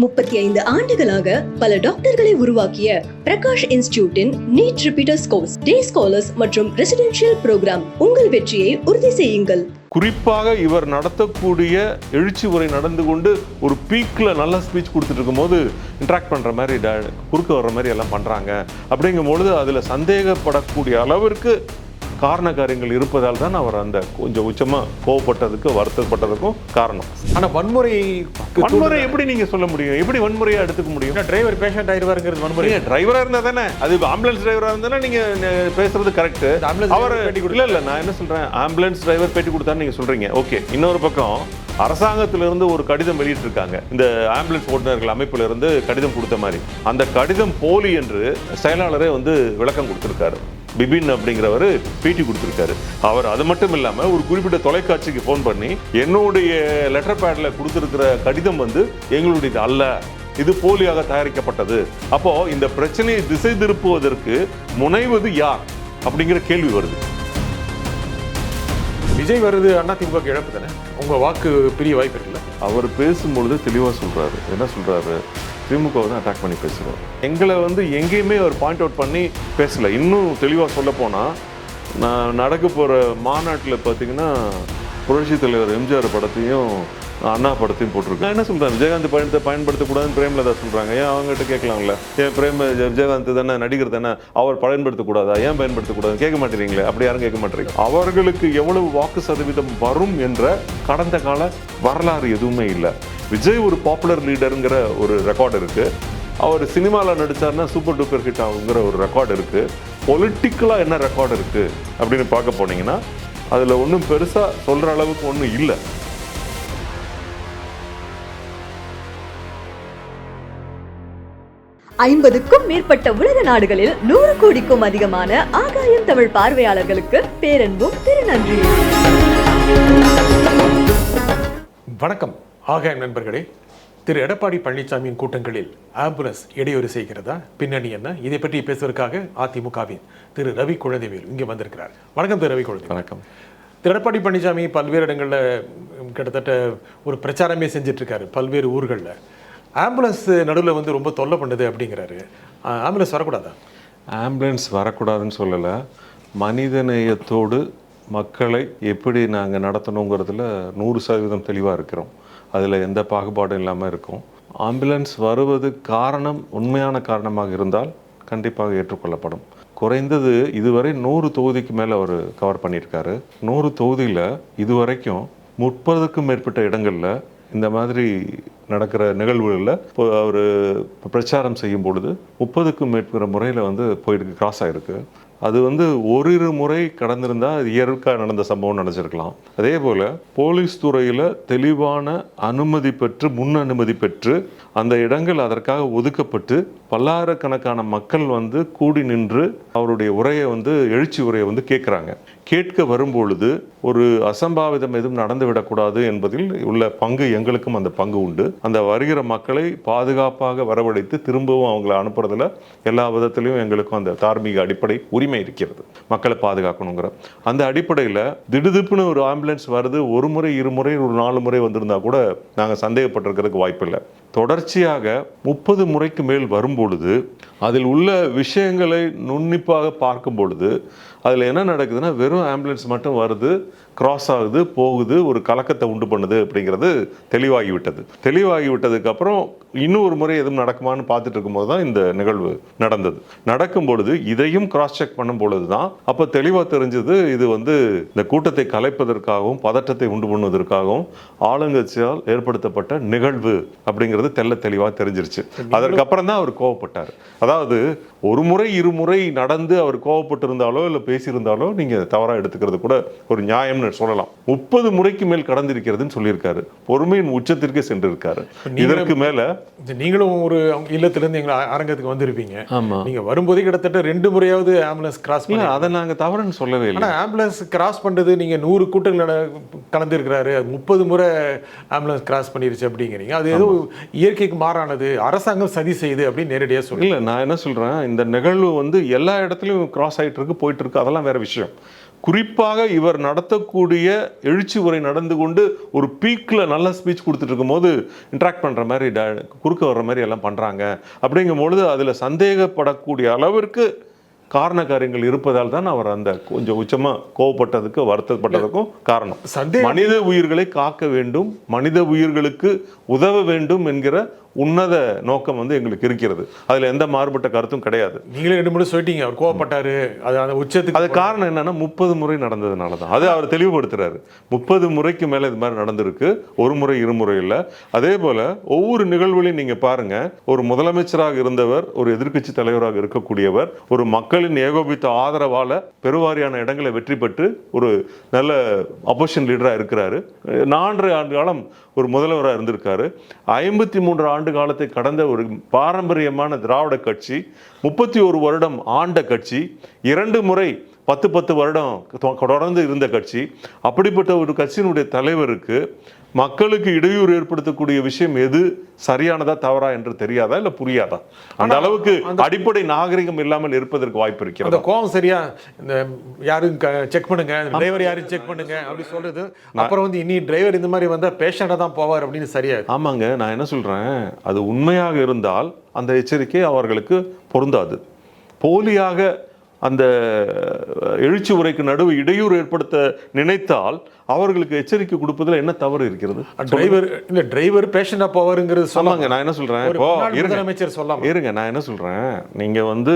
35 ஆண்டுகளாக பல டாக்டர்களை உருவாக்கிய பிரகாஷ் இன்ஸ்டிடியூட்டின் நீட் ரிப்பீட்டர்ஸ் கோர்ஸ், டே ஸ்காலர்ஸ் மற்றும் ரெசிடென்ஷியல் புரோகிராம். உங்கள் வெற்றியை உறுதி செய்யுங்கள். குறிப்பாக இவர் நடத்தக்கூடிய எழுச்சி உரை நடந்து கொண்டு ஒரு பீக்ல நல்ல ஸ்பீச் கொடுத்துட்டு இருக்கும்போது இன்ட்ராக்ட் பண்ற மாதிரி குறுக்க வர்ற மாதிரி எல்லாம் பண்றாங்க. அப்படிங்கும்பொழுது அதுல சந்தேகப்படக்கூடிய அளவிற்கு காரண காரியங்கள் இருப்பதால் தான் அவர் அந்த கொஞ்சம் உச்சமா கோவப்பட்டதுக்கு வருத்தப்பட்டதுக்கும் காரணம். ஆனா வன்முறை எப்படி நீங்க சொல்ல முடியும்? எப்படி வன்முறையா எடுத்துக்க முடியும்? டிரைவர் பேஷண்ட் ஆயிடுவாருங்கிறது வன்முறை. டிரைவரா இருந்தா தானே, அது ஆம்புலன்ஸ் டிரைவரா இருந்தா நீங்க பேசுறது கரெக்ட். அவர் இல்ல நான் என்ன சொல்றேன், ஆம்புலன்ஸ் டிரைவர் பேட்டி கொடுத்தான்னு நீங்க சொல்றீங்க. ஓகே, இன்னொரு பக்கம் அரசாங்கத்திலிருந்து ஒரு கடிதம் வெளியிட்டு இருக்காங்க, இந்த ஆம்புலன்ஸ் ஓட்டுநர்கள் அமைப்புல இருந்து கடிதம் கொடுத்த மாதிரி. அந்த கடிதம் போலி என்று செயலாளரே விளக்கம் கொடுத்திருக்காரு. பிபின் அப்படிங்கிறவர் பேட்டி கொடுத்திருக்காரு. அவர் அது மட்டும் இல்லாம ஒரு குறிப்பிட்ட தொலைக்காட்சிக்கு போன் பண்ணி என்னுடைய லெட்டர் பேட்ல கொடுத்திருக்கிற கடிதம் எங்களுடையது அல்ல, இது போலியாக தயாரிக்கப்பட்டது. அப்போ இந்த பிரச்சனையை திசை திருப்புவதற்கு முனைவது யார் அப்படிங்கிற கேள்வி வருது. விஜய் வருது அதிமுக இழப்பு தானே, உங்க வாக்கு பிரிய வாய்ப்பு இருக்குல்ல? அவர் பேசும்பொழுது தெளிவா சொல்றாரு. என்ன சொல்றாரு? திமுக அட்டாக் பண்ணி பேசுகிறோம். எங்களை எங்கேயுமே அவர் பாயிண்ட் அவுட் பண்ணி பேசல. இன்னும் தெளிவாக சொல்ல போனால், நான் நடக்க போகிற மாநாட்டில் பார்த்தீங்கன்னா புரட்சி தலைவர் எம்ஜிஆர் படத்தையும் அண்ணா படத்தையும் போட்டிருக்கேன். நான் என்ன சொல்கிறேன், விஜயகாந்த் பயன்படுத்தக்கூடாதுன்னு பிரேமலதா சொல்கிறாங்க. ஏன் அவங்ககிட்ட கேட்கலாம்ல? ஏன் விஜயகாந்த் தானே நடிகர் தானே, அவர் பயன்படுத்தக்கூடாதா? ஏன் பயன்படுத்தக்கூடாது கேட்க மாட்டேறீங்களே? அப்படி யாரும் கேட்க மாட்டேறீங்க. அவர்களுக்கு எவ்வளவு வாக்கு சதவீதம் வரும் என்ற கடந்த கால வரலாறு எதுவுமே இல்லை. விஜய் ஒரு பாப்புலர் லீடருங்கிற ஒரு ரெக்கார்டு இருக்கு. அவர் சினிமாவில் நடிச்சார்னா சூப்பர் டூப்பர் ஹிட் ஆகுங்கிற ஒரு ரெக்கார்டு இருக்கு. பொலிட்டிக்கலாக என்ன ரெக்கார்டு இருக்கு அப்படின்னு பார்க்க போனீங்கன்னா அதில் ஒன்றும் பெருசாக சொல்கிற அளவுக்கு ஒன்றும் இல்லை. ஐம்பதுக்கும் மேற்பட்ட உலக நாடுகளில் 100 கோடிக்கும் அதிகமான ஆகாயம் தமிழ் பார்வையாளர்களுக்கு பேரன்பும் திருநன்றி. வணக்கம் ஆகாயம் நண்பர்களே. திரு எடப்பாடி பழனிசாமியின் கூட்டங்களில் ஆம்புலன்ஸ் இடையூறு செய்கிறதா, பின்னணி என்ன, இதை பற்றி பேசுவதற்காக அதிமுகவின் திரு ரவி குழந்தைவேல் இங்கே வந்திருக்கிறார். வணக்கம் திரு ரவி குழந்தை. வணக்கம். திரு எடப்பாடி பழனிசாமி பல்வேறு இடங்களில் கிட்டத்தட்ட ஒரு பிரச்சாரமே செஞ்சுட்டு இருக்காரு. பல்வேறு ஊர்களில் ஆம்புலன்ஸ் நடுவில் ரொம்ப தொல்லை பண்ணுது அப்படிங்கிறாரு. ஆம்புலன்ஸ் வரக்கூடாதா? ஆம்புலன்ஸ் வரக்கூடாதுன்னு சொல்லலை. மனிதநேயத்தோடு மக்களை எப்படி நாங்கள் நடத்தணுங்கிறதுல 100% தெளிவாக இருக்கிறோம். அதில் எந்த பாகுபாடும் இல்லாமல் இருக்கும். ஆம்புலன்ஸ் வருவது காரணம் உண்மையான காரணமாக இருந்தால் கண்டிப்பாக ஏற்றுக்கொள்ளப்படும். குறைந்தது இதுவரை 100 தொகுதிக்கு மேலே அவர் கவர் பண்ணியிருக்காரு. 100 தொகுதியில் இதுவரைக்கும் 30க்கும் மேற்பட்ட இடங்களில் இந்த மாதிரி நடக்கிற நிகழ்வுகளில் அவர் பிரச்சாரம் செய்யும் பொழுது 30க்கும் மேற்பட்ட முறையில் போயிருக்கு, கிராஸ் ஆகிருக்கு. அது ஓரிரு முறை கடந்திருந்தால் அது இயற்கையாக நடந்த சம்பவம் நினச்சிருக்கலாம். அதே போல் போலீஸ் துறையில் தெளிவான அனுமதி பெற்று, முன் அனுமதி பெற்று அந்த இடங்கள் அதற்காக ஒதுக்கப்பட்டு பல்லாயிரக்கணக்கான மக்கள் கூடி நின்று அவருடைய உரையை எழுச்சி உரையை கேட்குறாங்க. கேட்க வரும்பொழுது ஒரு அசம்பாவிதம் எதுவும் நடந்துவிடக்கூடாது என்பதில் உள்ள பங்கு எங்களுக்கும் அந்த பங்கு உண்டு. அந்த வருகிற மக்களை பாதுகாப்பாக வரவழைத்து திரும்பவும் அவங்களை அனுப்புறதுல எல்லா விதத்திலையும் எங்களுக்கும் அந்த தார்மீக அடிப்படை உரிமை இருக்கிறது. மக்களை பாதுகாக்கணுங்கிற அந்த அடிப்படையில் திடுதிப்புன்னு ஒரு ஆம்புலன்ஸ் வருது, ஒரு முறை, இருமுறை, ஒரு 4 முறை வந்திருந்தா கூட நாங்கள் சந்தேகப்பட்டிருக்கிறதுக்கு வாய்ப்பில்லை. தொடர்ச்சியாக 30 முறைக்கு மேல் வரும்பொழுது அதில் உள்ள விஷயங்களை நுண்ணிப்பாக பார்க்கும் பொழுது அதில் என்ன நடக்குதுன்னா, வெறும் ஆம்புலன்ஸ் மட்டும் வருது, கிராஸ் ஆகுது, போகுது, ஒரு கலக்கத்தை உண்டு பண்ணுது அப்படிங்கிறது தெளிவாகிவிட்டது. தெளிவாகிவிட்டதுக்கு அப்புறம் இன்னொரு முறை எதுவும் நடக்குமான்னு பார்த்துட்டு இருக்கும்போது தான் இந்த நிகழ்வு நடந்தது. நடக்கும் பொழுது இதையும் கிராஸ் செக் பண்ணும் பொழுது தான் அப்போ தெளிவாக தெரிஞ்சது, இது இந்த கூட்டத்தை கலைப்பதற்காகவும் பதற்றத்தை உண்டு பண்ணுவதற்காகவும் ஆளுங்கட்சியால் ஏற்படுத்தப்பட்ட நிகழ்வு அப்படிங்கிறது தெளிவாக தெரிஞ்சிருச்சு. அதற்கப்புறம் தான் அவர் கோவப்பட்டார். அதாவது ஒரு முறை, இருமுறை நடந்து அவர் கோவப்பட்டிருந்தாலோ இல்லை பேசியிருந்தாலோ நீங்கள் தவறாக எடுத்துக்கிறது கூட ஒரு நியாயம்னு சொல்லலாம். 30 முறைக்கு மேல் கடந்திருக்கிறதுன்னு சொல்லியிருக்காரு. பொறுமையின் உச்சத்திற்கே சென்றிருக்காரு. இதற்கு மேல நீங்களும் ஒரு இல்லத்திலிருந்து எங்களை அரங்கத்துக்கு வந்திருப்பீங்க. நீங்க வரும்போதே கிட்டத்தட்ட 2 முறையாவது ஆம்புலன்ஸ் கிராஸ் பண்ணி, அதை நாங்கள் தவறுன்னு சொல்லவே இல்லை. ஆனால் ஆம்புலன்ஸ் கிராஸ் பண்ணுறது நீங்க 100 கூட்டங்கள் கலந்துருக்கிறாரு, 30 முறை ஆம்புலன்ஸ் கிராஸ் பண்ணிருச்சு அப்படிங்கிறீங்க. அது ஏதோ இயற்கைக்கு மாறானது, அரசாங்கம் சதி செய்யுது அப்படின்னு நேரடியாக சொல்லி. இல்லை, நான் என்ன சொல்றேன், இந்த நிகழ்வு எல்லா இடத்துலையும் கிராஸ் ஆகிட்டு இருக்கு, போயிட்டு இருக்கு, அதெல்லாம் வேற விஷயம். குறிப்பாக இவர் நடத்தக்கூடிய எழுச்சி உரை நடந்து கொண்டு ஒரு பீக்கில் நல்ல ஸ்பீச் கொடுத்துட்டு இருக்கும்போது இன்ட்ராக்ட் பண்ணுற மாதிரி குறுக்க வர்ற மாதிரி எல்லாம் பண்ணுறாங்க. அப்படிங்கும்பொழுது அதில் சந்தேகப்படக்கூடிய அளவிற்கு காரண காரியங்கள் இருப்பதால் தான் அவர் அந்த கொஞ்சம் உச்சமாக கோவப்பட்டதுக்கு வருத்தப்பட்டதுக்கும் காரணம். மனித உயிர்களை காக்க வேண்டும், மனித உயிர்களுக்கு உதவ வேண்டும் என்கிற உன்னத நோக்கம் வந்து எங்களுக்கு இருக்கிறது. அதுல எந்த மாறுபட்ட கருத்தும் கிடையாது. நீங்களே 2 முறை சொல்லிட்டீங்க அவர் கோவப்பட்டாரு, அது அந்த உச்சத்துக்கு. அது காரணம் என்னன்னா 30 முறை நடந்ததுனால தான். அது அவர் தெளிவுபடுத்துறாரு. 30 முறைக்கு மேல இது மாதிரி நடந்திருக்கு, ஒரு முறை 2 முறை இல்லை. அதே போல ஒவ்வொரு நிகழ்வுகளையும் நீங்க பாருங்க, ஒரு முதலமைச்சராக இருந்தவர், ஒரு எதிர்க்கட்சி தலைவராக இருக்கக்கூடியவர், ஒரு மக்களின் ஏகோபித்த ஆதரவால பெருவாரியான இடங்களை வெற்றி பெற்று ஒரு நல்ல அப்போசிஷன் லீடரா இருக்கிறாரு. 4 ஆண்டு காலம் ஒரு முதல்வராக இருந்திருக்காரு. 53 ஆண்டு காலத்தை கடந்த ஒரு பாரம்பரியமான திராவிட கட்சி, 31 வருடம் ஆண்ட கட்சி, 2 முறை 10 வருடம் தொடர்ந்து இருந்த கட்சி. அப்படிப்பட்ட ஒரு கட்சியினுடைய தலைவருக்கு மக்களுக்கு இடையூறு ஏற்படுத்தக்கூடிய விஷயம் எது சரியானதா தவறா என்று தெரியாதா இல்ல புரியாதா? அந்த அளவுக்கு அடிப்படை நாகரிகம் இல்லாமல் இருப்பதற்கு வாய்ப்பு இருக்கிறது. அந்த கோவம் சரியா, இந்த யாரும் செக் பண்ணுங்க, டிரைவர் யாரும் செக் பண்ணுங்க அப்படி சொல்றது, அப்புறம் வந்து இனி டிரைவர் இந்த மாதிரி வந்தா பேஷண்டா தான் போவார் அப்படின்னு சரியா? ஆமாங்க, நான் என்ன சொல்றேன், அது உண்மையாக இருந்தால் அந்த எச்சரிக்கை அவர்களுக்கு பொருந்தாது. போலியாக அந்த எழுச்சி உரைக்கு நடுவு இடையூறு ஏற்படுத்த நினைத்தால் அவர்களுக்கு எச்சரிக்கை கொடுப்பதில் என்ன தவறு இருக்கிறது? டிரைவர் பேஷண்டா போவாருங்கிறது சொல்லாங்க. நான் என்ன சொல்றேன், இப்போ முதலமைச்சர் சொல்லாம இருங்க, நான் என்ன சொல்றேன், நீங்க வந்து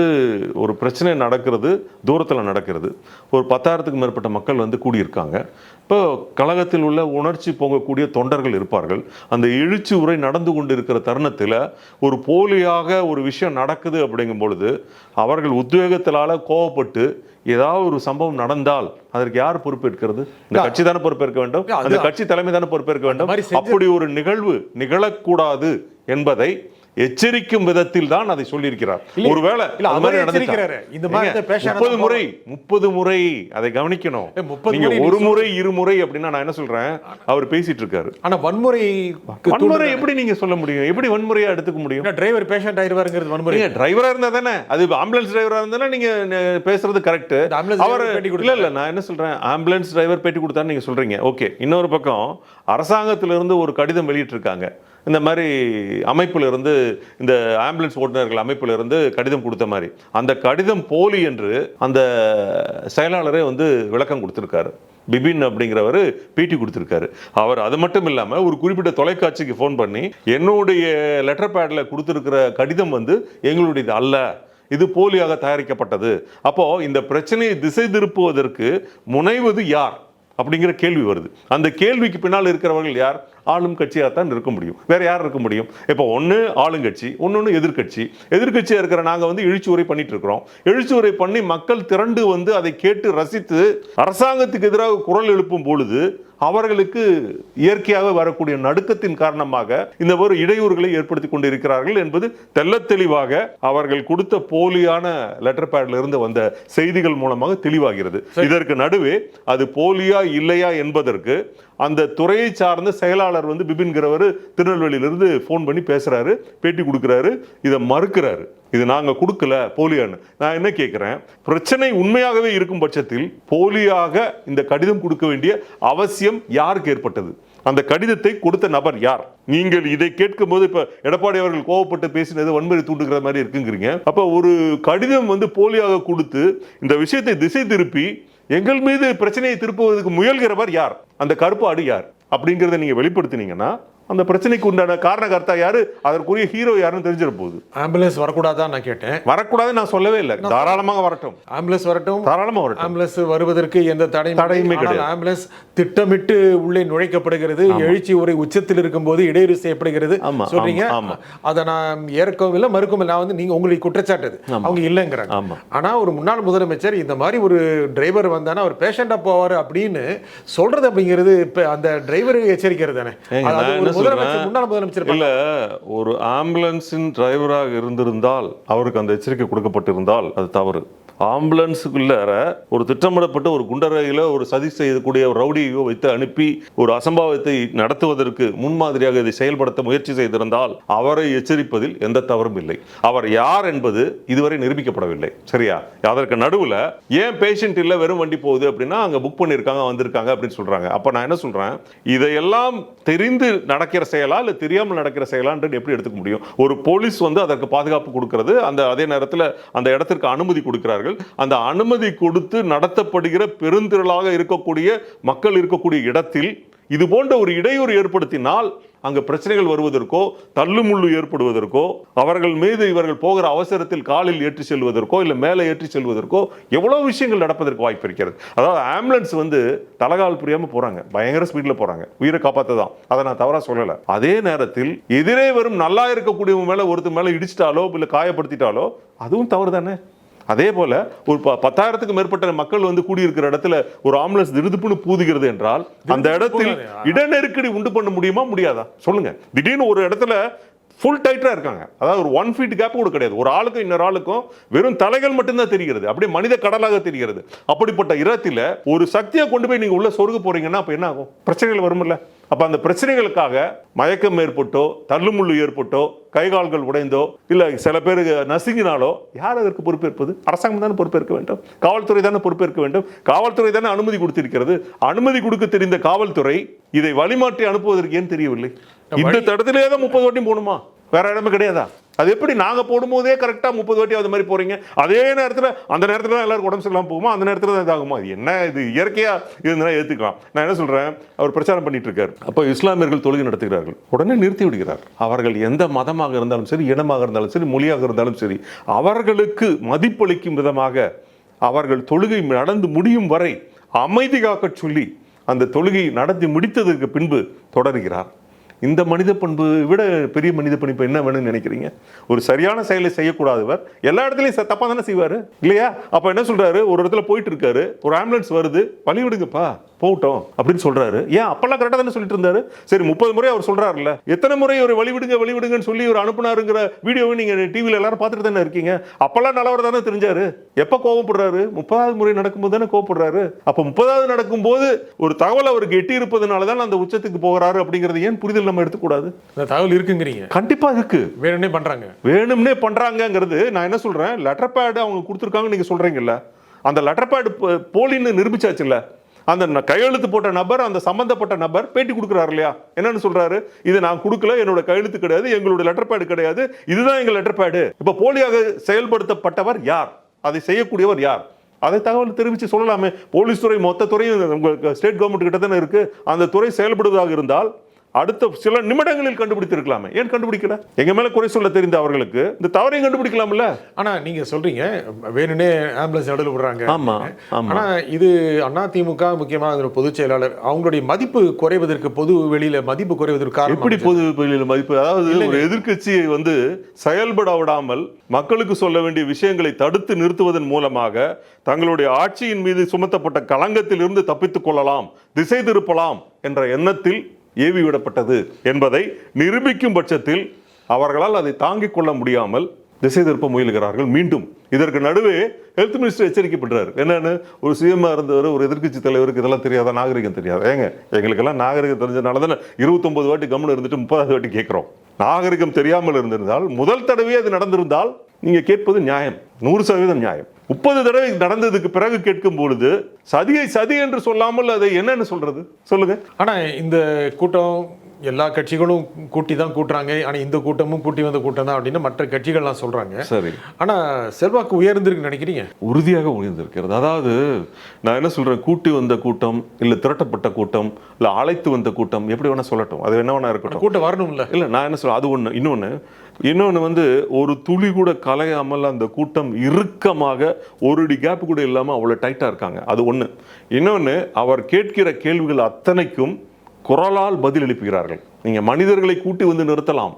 ஒரு பிரச்சனை நடக்கிறது, தூரத்துல நடக்கிறது, ஒரு 10,000க்கு மேற்பட்ட மக்கள் வந்து கூடியிருக்காங்க. இப்போ கழகத்தில் உள்ள உணர்ச்சி பொங்கக்கூடிய தொண்டர்கள் இருப்பார்கள். அந்த எழுச்சி உரை நடந்து கொண்டு இருக்கிற தருணத்தில் ஒரு போலியாக ஒரு விஷயம் நடக்குது அப்படிங்கும் பொழுது அவர்கள் உத்வேகத்தினால கோவப்பட்டு ஏதாவது ஒரு சம்பவம் நடந்தால் அதற்கு யார் பொறுப்பேற்கிறது? இந்த கட்சி தானே பொறுப்பேற்க வேண்டும், அந்த கட்சி தலைமை தானே பொறுப்பேற்க வேண்டும். அப்படி ஒரு நிகழ்வு நிகழக்கூடாது என்பதை எச்சரிக்கும் விதத்தில் தான் அதை சொல்லியிருக்கிறார். ஒருவேளை 30 முறை அதை கவனிக்கணும். நீங்க ஒரு முறை 2 முறை அப்படின்னா நான் என்ன சொல்றேன், அவர் பேசிட்டு இருக்காரு. ஆனா வன்முறை எப்படி நீங்க சொல்ல முடியும்? எப்படி வன்முறையா எடுத்துக்க முடியும்? டிரைவர் பேஷண்ட் ஆயிருவாருங்கிறது வன்முறை. டிரைவரா இருந்தா தானே, அது ஆம்புலன்ஸ் டிரைவரா இருந்தா நீங்க பேசுறது கரெக்ட். அவர் இல்ல, நான் என்ன சொல்றேன், ஆம்புலன்ஸ் டிரைவர் பேட்டி கொடுத்தான்னு நீங்க சொல்றீங்க, ஓகே. இன்னொரு பக்கம் அரசாங்கத்திலிருந்து ஒரு கடிதம் வெளியிட்டு இருக்காங்க, இந்த மாதிரி அமைப்புல இருந்து, இந்த ஆம்புலன்ஸ் ஓட்டுநர்கள் அமைப்புல இருந்து கடிதம் கொடுத்த மாதிரி. அந்த கடிதம் போலி என்று அந்த செயலாளரே வந்து விளக்கம் கொடுத்திருக்காரு. பிபின் அப்படிங்கிறவர் பேட்டி கொடுத்திருக்காரு. அவர் அது மட்டும் இல்லாம ஒரு குறிப்பிட்ட தொலைக்காட்சிக்கு ஃபோன் பண்ணி, என்னுடைய லெட்டர் பேட்ல கொடுத்திருக்கிற கடிதம் வந்து எங்களுடையது அல்ல, இது போலியாக தயாரிக்கப்பட்டது. அப்போ இந்த பிரச்சனையை திசை திருப்புவதற்கு முனைவது யார் அப்படிங்கிற கேள்வி வருது. அந்த கேள்விக்கு பின்னால் இருக்கிறவர்கள் யார்? ஆளும் கட்சியாக தான் இருக்க முடியும். வேற யார் இருக்க முடியும்? இப்போ ஒன்று ஆளுங்கட்சி, ஒன்னொன்று எதிர்கட்சி. எதிர்கட்சியாக இருக்கிற நாங்கள் வந்து எழுச்சி உரை பண்ணிட்டு இருக்கிறோம். எழுச்சி உரை பண்ணி மக்கள் திரண்டு வந்து அதை கேட்டு ரசித்து அரசாங்கத்துக்கு எதிராக குரல் எழுப்பும் பொழுது அவர்களுக்கு இயற்கையாக வரக்கூடிய நடுக்கத்தின் காரணமாக இந்த ஒரு இடையூறுகளை ஏற்படுத்தி கொண்டிருக்கிறார்கள் என்பது தெள்ளத் தெளிவாக அவர்கள் கொடுத்த போலியான லெட்டர் பேட்ல இருந்து வந்த செய்திகள் மூலமாக தெளிவாகிறது. இதற்கு நடுவே அது போலியா இல்லையா என்பதற்கு அந்த துறையை சார்ந்த செயலாளர் வந்து பிபின்கிறவர் திருநெல்வேலியிலிருந்து போன் பண்ணி பேசுறாரு, பேட்டி கொடுக்கிறாரு, இதை மறுக்கிறாரு. இது நாங்க கொடுக்கல போலியான்னு. நான் என்ன கேட்கிறேன், பிரச்சனை உண்மையாகவே இருக்கும் பட்சத்தில் போலியாக இந்த கடிதம் கொடுக்க வேண்டிய அவசியம் யாருக்கு ஏற்பட்டது? அந்த கடிதத்தை கொடுத்த நபர் யார்? நீங்கள் இதை கேட்கும் போது இப்ப எடப்பாடி அவர்கள் கோவப்பட்டு பேசினது வன்முறை தூண்டுகிற மாதிரி இருக்குங்கிறீங்க. அப்ப ஒரு கடிதம் வந்து போலியாக கொடுத்து இந்த விஷயத்தை திசை திருப்பி எங்கள் மீது பிரச்சனையை திருப்புவதற்கு முயல்கிறவர் யார்? அந்த கருப்பு ஆடு யார் அப்படிங்கிறத நீங்க வெளிப்படுத்தினீங்கன்னா அந்த பிரச்சனைக்கு உண்டான காரணகர்த்தா யாரு, அதற்குரிய ஹீரோ யாருன்னு தெரிஞ்சிட போகுது. ஆம்புலன்ஸ் வரக்கூடாதான் நான் கேட்டேன். வரக்கூடாது நான் சொல்லவே இல்லை, தாராளமாக வரட்டும், ஆம்புலன்ஸ் வரட்டும், தாராளமாக வரட்டும். ஆம்புலன்ஸ் வருவதற்கு எந்த தடையுமே கிடையாது. ஆம்புலன்ஸ் திட்டமிட்டு உள்ளே நுழைக்கப்படுகிறது, எழுச்சி உரை உச்சத்தில் இருக்கும் போது இடையூறு செய்யப்படுகிறது சொல்றீங்க. அதை நான் ஏற்கவும் இல்லை மறுக்கவும் இல்லை. நான் வந்து நீங்க உங்களுக்கு குற்றச்சாட்டு அவங்க இல்லைங்கிறாங்க. ஆனா ஒரு முன்னாள் முதலமைச்சர் இந்த மாதிரி ஒரு டிரைவர் வந்தானா அவர் பேஷண்டா போவாரு அப்படின்னு சொல்றது அப்படிங்கிறது இப்ப அந்த டிரைவர் எச்சரிக்கிறது தானே. இல்ல, ஒரு ஆம்புலன்ஸின் டிரைவராக இருந்திருந்தால் அவருக்கு அந்த எச்சரிக்கை கொடுக்கப்பட்டிருந்தால் அது தவறு. ஆம்புலன்ஸுக்குள்ள ஒரு திட்டமிடப்பட்ட ஒரு குண்டரையில் ஒரு சதி செய்யக்கூடிய ஒரு ரவுடியோ வைத்து அனுப்பி ஒரு அசம்பாவத்தை நடத்துவதற்கு முன்மாதிரியாக இதை செயல்படுத்த முயற்சி செய்திருந்தால் அவரை எச்சரிப்பதில் எந்த தவறும் இல்லை. அவர் யார் என்பது இதுவரை நிரூபிக்கப்படவில்லை. சரியா? அதற்கு நடுவில் ஏன் பேஷண்ட் இல்லை வெறும் வண்டி போகுது அப்படின்னா அங்கே புக் பண்ணியிருக்காங்க வந்திருக்காங்க அப்படின்னு சொல்றாங்க. அப்போ நான் என்ன சொல்றேன், இதையெல்லாம் தெரிந்து நடக்கிற செயலா இல்லை தெரியாமல் நடக்கிற செயலான்றது எப்படி எடுத்துக்க முடியும்? ஒரு போலீஸ் வந்து அதற்கு பாதுகாப்பு கொடுக்கிறது, அதே நேரத்தில் அந்த இடத்திற்கு அனுமதி கொடுக்கிறார்கள். அந்த அனுமதி கொடுத்து நடத்தப்படுகிற பெருந்திரளாக இருக்கக்கூடிய மக்கள் இருக்கக்கூடிய இடத்தில் இது போன்ற ஒரு இடையூறு ஏற்படுத்தினால் அங்கு பிரச்சனைகள் வருவதற்கோ தள்ளுமுள்ளு ஏற்படுவதற்கோ அவர்கள் மீது இவர்கள் போகிற அவசரத்தில் காலில் ஏற்றி செல்வதற்கோ இல்லை மேலே ஏற்றி செல்வதற்கோ எவ்வளவு விஷயங்கள் நடப்பதற்கு வாய்ப்பு இருக்கிறது. அதாவது ஆம்புலன்ஸ் வந்து தலகால் புரியாம போறாங்க, பயங்கர ஸ்பீட்ல போறாங்க, உயிரை காப்பாத்ததான், அதை நான் தவறா சொல்லல. அதே நேரத்தில் எதிரே வரும் நல்லா இருக்கக்கூடியவங்க மேல ஒருத்தர் மேல இடிச்சிட்டாலோ இல்லை காயப்படுத்திட்டாலோ அதுவும் தவறு தானே. அதே போல ஒரு 10,000க்கு மேற்பட்ட மக்கள் வந்து கூடியிருக்கிற இடத்துல ஒரு ஆம்புலன்ஸ் திடுதுப்புன்னு பூதுகிறது என்றால் அந்த இடத்தில் இட நெருக்கடி உண்டு பண்ண முடியுமா முடியாதா சொல்லுங்க? திடீர்னு ஒரு இடத்துல ஃபுல் டைட்டா இருக்காங்க, அதாவது ஒரு 1 feet கேப் கூட கிடையாது, ஒரு ஆளுக்கும் இன்னொரு ஆளுக்கும் வெறும் தலைகள் மட்டும்தான் தெரிகிறது, அப்படியே மனித கடலாக தெரிகிறது. அப்படிப்பட்ட இடத்துல ஒரு சக்தியை கொண்டு போய் நீங்க உள்ள சொருக போறீங்கன்னா அப்ப என்ன ஆகும்? பிரச்சனைகள் வரும்ல. அப்ப அந்த பிரச்சனைகளுக்காக மயக்கம் ஏற்பட்டோ தள்ளுமுள்ளு ஏற்பட்டோ கைகால்கள் உடைந்தோ இல்ல சில பேருக்கு நசுங்கினாலோ யார் அதற்கு பொறுப்பேற்பது? அரசாங்கம் தானே பொறுப்பேற்க வேண்டும், காவல்துறை தானே பொறுப்பேற்க வேண்டும். காவல்துறை தானே அனுமதி கொடுத்திருக்கிறது. அனுமதி கொடுக்க தெரிந்த காவல்துறை இதை வழிமாற்றி அனுப்புவதற்கு ஏன் தெரியவில்லை? இந்த தடத்திலேயே தான் 30 வாட்டி போகணுமா? வேற இடமே கிடையாதா? அது எப்படி நாங்க போடும்போதே கரெக்டா 30 வாட்டி அது மாதிரி போறீங்க, அதே நேரத்தில் அந்த நேரத்தில் தான் எல்லாரும் உடம்பு சரியில்லாம போகுமா? அந்த நேரத்தில் தான் இதாகுமா? இது என்ன, இது இயற்கையா இருந்தா ஏத்துக்கலாம். நான் என்ன சொல்றேன், அவர் பிரச்சாரம் பண்ணிட்டு இருக்காரு, அப்போ இஸ்லாமியர்கள் தொழுகை நடத்துகிறார்கள், உடனே நிறுத்தி விடுகிறார். அவர்கள் எந்த மதமாக இருந்தாலும் சரி, இனமாக இருந்தாலும் சரி, மொழியாக இருந்தாலும் சரி, அவர்களுக்கு மதிப்பளிக்கும் விதமாக அவர்கள் தொழுகை நடந்து முடியும் வரை அமைதி காக்க சொல்லி அந்த தொழுகையை நடத்தி முடித்ததற்கு பின்பு தொடர்கிறார். இந்த மனித பண்பு விட பெரிய மனித பண்பு என்ன வேணும்னு நினைக்கிறீங்க? ஒரு சரியான செயலை செய்யக்கூடாதவர் எல்லா இடத்துலையும் தப்பா தானே செய்வாரு இல்லையா? அப்ப என்ன சொல்றாரு, ஒரு இடத்துல போயிட்டு இருக்காரு, ஒரு ஆம்புலன்ஸ் வருது, வழி விடுங்கப்பா போகட்டும் அப்படின்னு சொல்றாரு. ஏன் அப்பெல்லாம் கரெக்டா தானே சொல்லிட்டு இருந்தாரு? சரி 30 முறை அவர் சொல்றாருல்ல, எத்தனை முறை ஒரு வழிவிடுங்கன்னு சொல்லி ஒரு அனுப்புனாருங்கிற வீடியோவை நீங்க டிவியில் எல்லாரும் பார்த்துட்டு தானே இருக்கீங்க. அப்பெல்லாம் நல்லவர் தானே தெரிஞ்சாரு. எப்ப கோவப்படுறாரு? 30வது முறை நடக்கும்போது தானே கோவப்படுறாரு. அப்ப 30வது நடக்கும்போது ஒரு தகவல் அவருக்கு எட்டி இருப்பதனால தான் அந்த உச்சத்துக்கு போகிறாரு அப்படிங்கிறது ஏன் புரிதல் நம்ம எடுத்துக்கூடாது? தகவல் இருக்குங்கிறீங்க? கண்டிப்பா இருக்கு. வேணும்னே பண்றாங்கிறது நான் என்ன சொல்றேன், லெட்டர் பேட் அவங்க கொடுத்துருக்காங்க நீங்க சொல்றீங்கல்ல, அந்த லெட்டர் பேட் போலின்னு நிரூபிச்சாச்சு இல்ல. அந்த கையெழுத்து போட்ட நபர், அந்த சம்பந்தப்பட்ட நபர் பேட்டி கொடுக்கிறார் இல்லையா? என்னன்னு சொல்றாரு, இது நான் கொடுக்கல, என்னோட கையெழுத்து கிடையாது, எங்களோட லெட்டர் பேடு கிடையாது, இதுதான் எங்க லெட்டர் பேடு. இப்ப போலியாக செயல்படுத்தப்பட்டவர் யார், அதை செய்யக்கூடியவர் யார், அதை தகவல் தெரிவித்து சொல்லலாமே. போலீஸ் துறை மொத்த துறையும் ஸ்டேட் கவர்மெண்ட் கிட்ட தானே இருக்கு. அந்த துறை செயல்படுவதாக இருந்தால் அடுத்த சில நிமிடங்களில் கண்டுபிடித்திருக்கலாமே. ஏன் கண்டுபிடிக்கல? எங்க மேல குறை சொல்ல தெரிந்த அவர்களுக்கு இந்த தவறையும் கண்டுபிடிக்கலாம்ல. ஆனா நீங்க சொல்றீங்க வேணுனே ஆம்புலன்ஸ் நடுவில் விடுறாங்க. ஆமா. ஆனா இது அதிமுக முக்கியமாக பொதுச் செயலாளர் அவங்களுடைய மதிப்பு குறைவதற்கு, பொது வெளியில மதிப்பு குறைவதற்கு காரணம் எப்படி? பொது வெளியில மதிப்பு, அதாவது ஒரு எதிர்க்கட்சியை வந்து செயல்பட விடாமல் மக்களுக்கு சொல்ல வேண்டிய விஷயங்களை தடுத்து நிறுத்துவதன் மூலமாக தங்களுடைய ஆட்சியின் மீது சுமத்தப்பட்ட களங்கத்தில் இருந்து தப்பித்துக் கொள்ளலாம், திசை திருப்பலாம் என்ற எண்ணத்தில் ஏவி விடப்பட்டது என்பதை நிரூபிக்கும் பட்சத்தில் அவர்களால் அதை தாங்கிக் கொள்ள முடியாமல் திசை திருப்ப முயல்கிறார்கள். மீண்டும் இதற்கு நடுவே ஹெல்த் மினிஸ்டர் எச்சரிக்கை பண்றாரு. என்னன்னு, ஒரு சிஎம்மா இருந்தவர், ஒரு எதிர்க்கட்சி தலைவருக்கு இதெல்லாம் தெரியாதா, நாகரிகம் தெரியாது? ஏங்க, எங்களுக்கெல்லாம் நாகரிகம் தெரிஞ்சதுனால தானே 29 வாட்டி கம்முன்னு இருந்துட்டு 30வது வாட்டி கேட்கிறோம். நாகரிகம் தெரியாமல் இருந்திருந்தால், முதல் தடவையே அது நடந்திருந்தால் நீங்க கேட்பது நியாயம், 100% நியாயம். 30 தடவை நடந்ததுக்கு பிறகு கேட்கும் பொழுது சதியை சதி என்று சொல்லாமல் அதை என்னன்னு சொல்றது சொல்லுங்க. ஆனா இந்த கூட்டம் எல்லா கட்சிகளும் கூட்டி தான் கூட்டுறாங்க, ஆனா இந்த கூட்டமும் கூட்டி வந்த கூட்டம் தான் அப்படின்னு மற்ற கட்சிகள்லாம் சொல்றாங்க. சரி, ஆனா செல்வாக்கு உயர்ந்திருக்கு நினைக்கிறீங்க? உறுதியாக உயர்ந்திருக்கிறது. அதாவது நான் என்ன சொல்றேன், கூட்டி வந்த கூட்டம் இல்ல திரட்டப்பட்ட கூட்டம் இல்ல அழைத்து வந்த கூட்டம், எப்படி வேணா சொல்லட்டும், அது என்ன வேணா இருக்கட்டும், கூட்டம் வரணும் இல்ல நான் என்ன சொல்றேன், அது ஒண்ணு. இன்னொன்னு வந்து ஒரு துளி கூட கலையாமல் அந்த கூட்டம் இறுக்கமாக ஒரு அடி கேப் கூட இல்லாம அவ்வளவு டைட்டா இருக்காங்க, அது ஒண்ணு. இன்னொன்னு, அவர் கேட்கிற கேள்விகள் அத்தனைக்கும் குரலால் பதில் எழுப்புகிறார்கள். நீங்க மனிதர்களை கூட்டி வந்து நிறுத்தலாம்,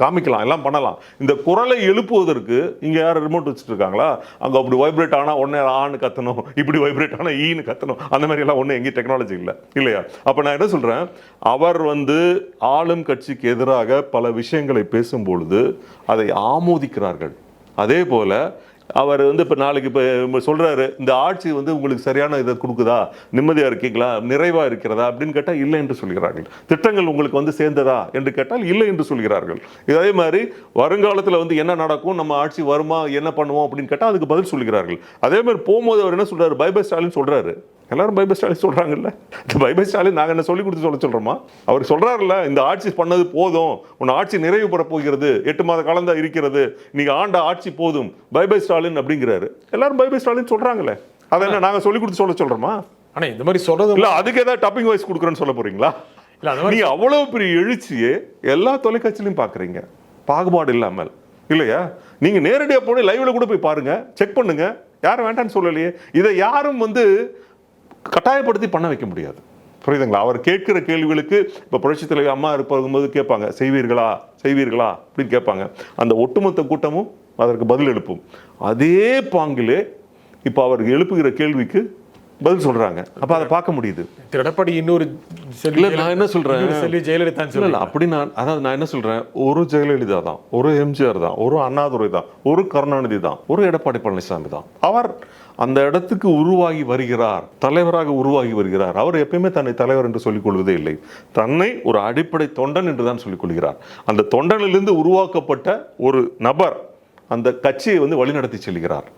காமிக்கலாம், எல்லாம் பண்ணலாம். இந்த குரலை எழுப்புவதற்கு இங்க யாரும் ரிமோட் வச்சுட்டு இருக்காங்களா? அங்க அப்படி வைப்ரேட் ஆனா உடனே ஆன்னு கத்தணும், இப்படி வைப்ரேட் ஆனா ஈன்னு கத்தணும், அந்த மாதிரி எல்லாம் ஒண்ணு எங்கேயும் டெக்னாலஜி இல்லை இல்லையா? அப்ப நான் என்ன சொல்றேன், அவர் வந்து ஆளும் கட்சிக்கு எதிராக பல விஷயங்களை பேசும் பொழுது அதை ஆமோதிக்கிறார்கள். அதே போல அவர் வந்து இப்போ நாளைக்கு இப்போ சொல்கிறாரு, இந்த ஆட்சி வந்து உங்களுக்கு சரியான இதை கொடுக்குதா, நிம்மதியாக இருக்கீங்களா, நிறைவாக இருக்கிறதா அப்படின்னு கேட்டால் இல்லை என்று சொல்கிறார்கள். திட்டங்கள் உங்களுக்கு வந்து சேர்ந்ததா என்று கேட்டால் இல்லை என்று சொல்கிறார்கள். இதே மாதிரி வருங்காலத்தில் வந்து என்ன நடக்கும், நம்ம ஆட்சி வருமா, என்ன பண்ணுவோம் அப்படின்னு கேட்டால் அதுக்கு பதில் சொல்கிறார்கள். அதே மாதிரி போகும்போது அவர் என்ன சொல்கிறாரு, பை பை ஸ்டாலின் சொல்கிறாரு. எல்லாரும் பை பை ஸ்டாலின் சொல்கிறாங்கல்ல, இந்த பை பை ஸ்டாலின் நாங்கள் என்ன சொல்லி கொடுத்து சொல்கிறோமா? அவர் சொல்கிறாருல்ல, இந்த ஆட்சி பண்ணது போதும், உன் ஆட்சி நிறைவு பெற போகிறது, 8 மாத காலம் தான் இருக்கிறது, நீங்கள் ஆண்ட ஆட்சி போதும், பை பை ஸ்டாலின் அப்படிங்கிறாரு. எல்லாரும் பை பை ஸ்டாலின் சொல்கிறாங்களே, அதை என்ன நாங்கள் சொல்லி கொடுத்து சொல்கிறோமா? ஆனால் இந்த மாதிரி சொல்கிறது இல்லை, அதுக்கு ஏதாவது டாப்பிங் வைஸ் கொடுக்குறேன்னு சொல்ல போகிறீங்களா? இல்லை, அந்த மாதிரி நீங்கள் அவ்வளோ பெரிய எழுச்சியே எல்லா தொலைக்காட்சியிலையும் பார்க்குறீங்க, பாகுபாடு இல்லாமல் இல்லையா? நீங்கள் நேரடியாக போய் லைவ்ல கூட போய் பாருங்க, செக் பண்ணுங்க, யாரும் வேண்டான்னு சொல்லலையே. இதை யாரும் வந்து கட்டாயப்படுத்தி பண்ண வைக்க முடியாது, புரியுதுங்களா? அவர் கேட்கிற கேள்விகளுக்கு இப்போ புரட்சித் தலைவர் அம்மா இருக்கும்போது கேட்பாங்க, செய்வீர்களா செய்வீர்களா அப்படின்னு கேட்பாங்க. அந்த ஒட்டுமொத்த கூட்டமும் அதற்கு பதில் எழுப்பும். அதே பாங்கிலே இப்போ அவர் எழுப்புகிற கேள்விக்கு பதில் சொல்றாங்க. அப்ப அதை பார்க்க முடியுது. திரு எடப்பாடி இன்னொரு நான் என்ன சொல்றேன், ஜெயலலிதா அப்படி நான் என்ன சொல்றேன், ஒரு ஜெயலலிதா தான், ஒரு எம்ஜிஆர் தான், ஒரு அண்ணாதுரை தான், ஒரு கருணாநிதி தான், ஒரு எடப்பாடி பழனிசாமி தான். அவர் அந்த இடத்துக்கு உருவாகி வருகிறார், தலைவராக உருவாகி வருகிறார். அவர் எப்பயுமே தன்னை தலைவர் என்று சொல்லிக் கொள்வதே இல்லை, தன்னை ஒரு அடிப்படை தொண்டன் என்று தான் சொல்லிக் கொள்கிறார். அந்த தொண்டனிலிருந்து உருவாக்கப்பட்ட ஒரு நபர் அந்த கட்சியை வந்து வழிநடத்தி செல்கிறார்.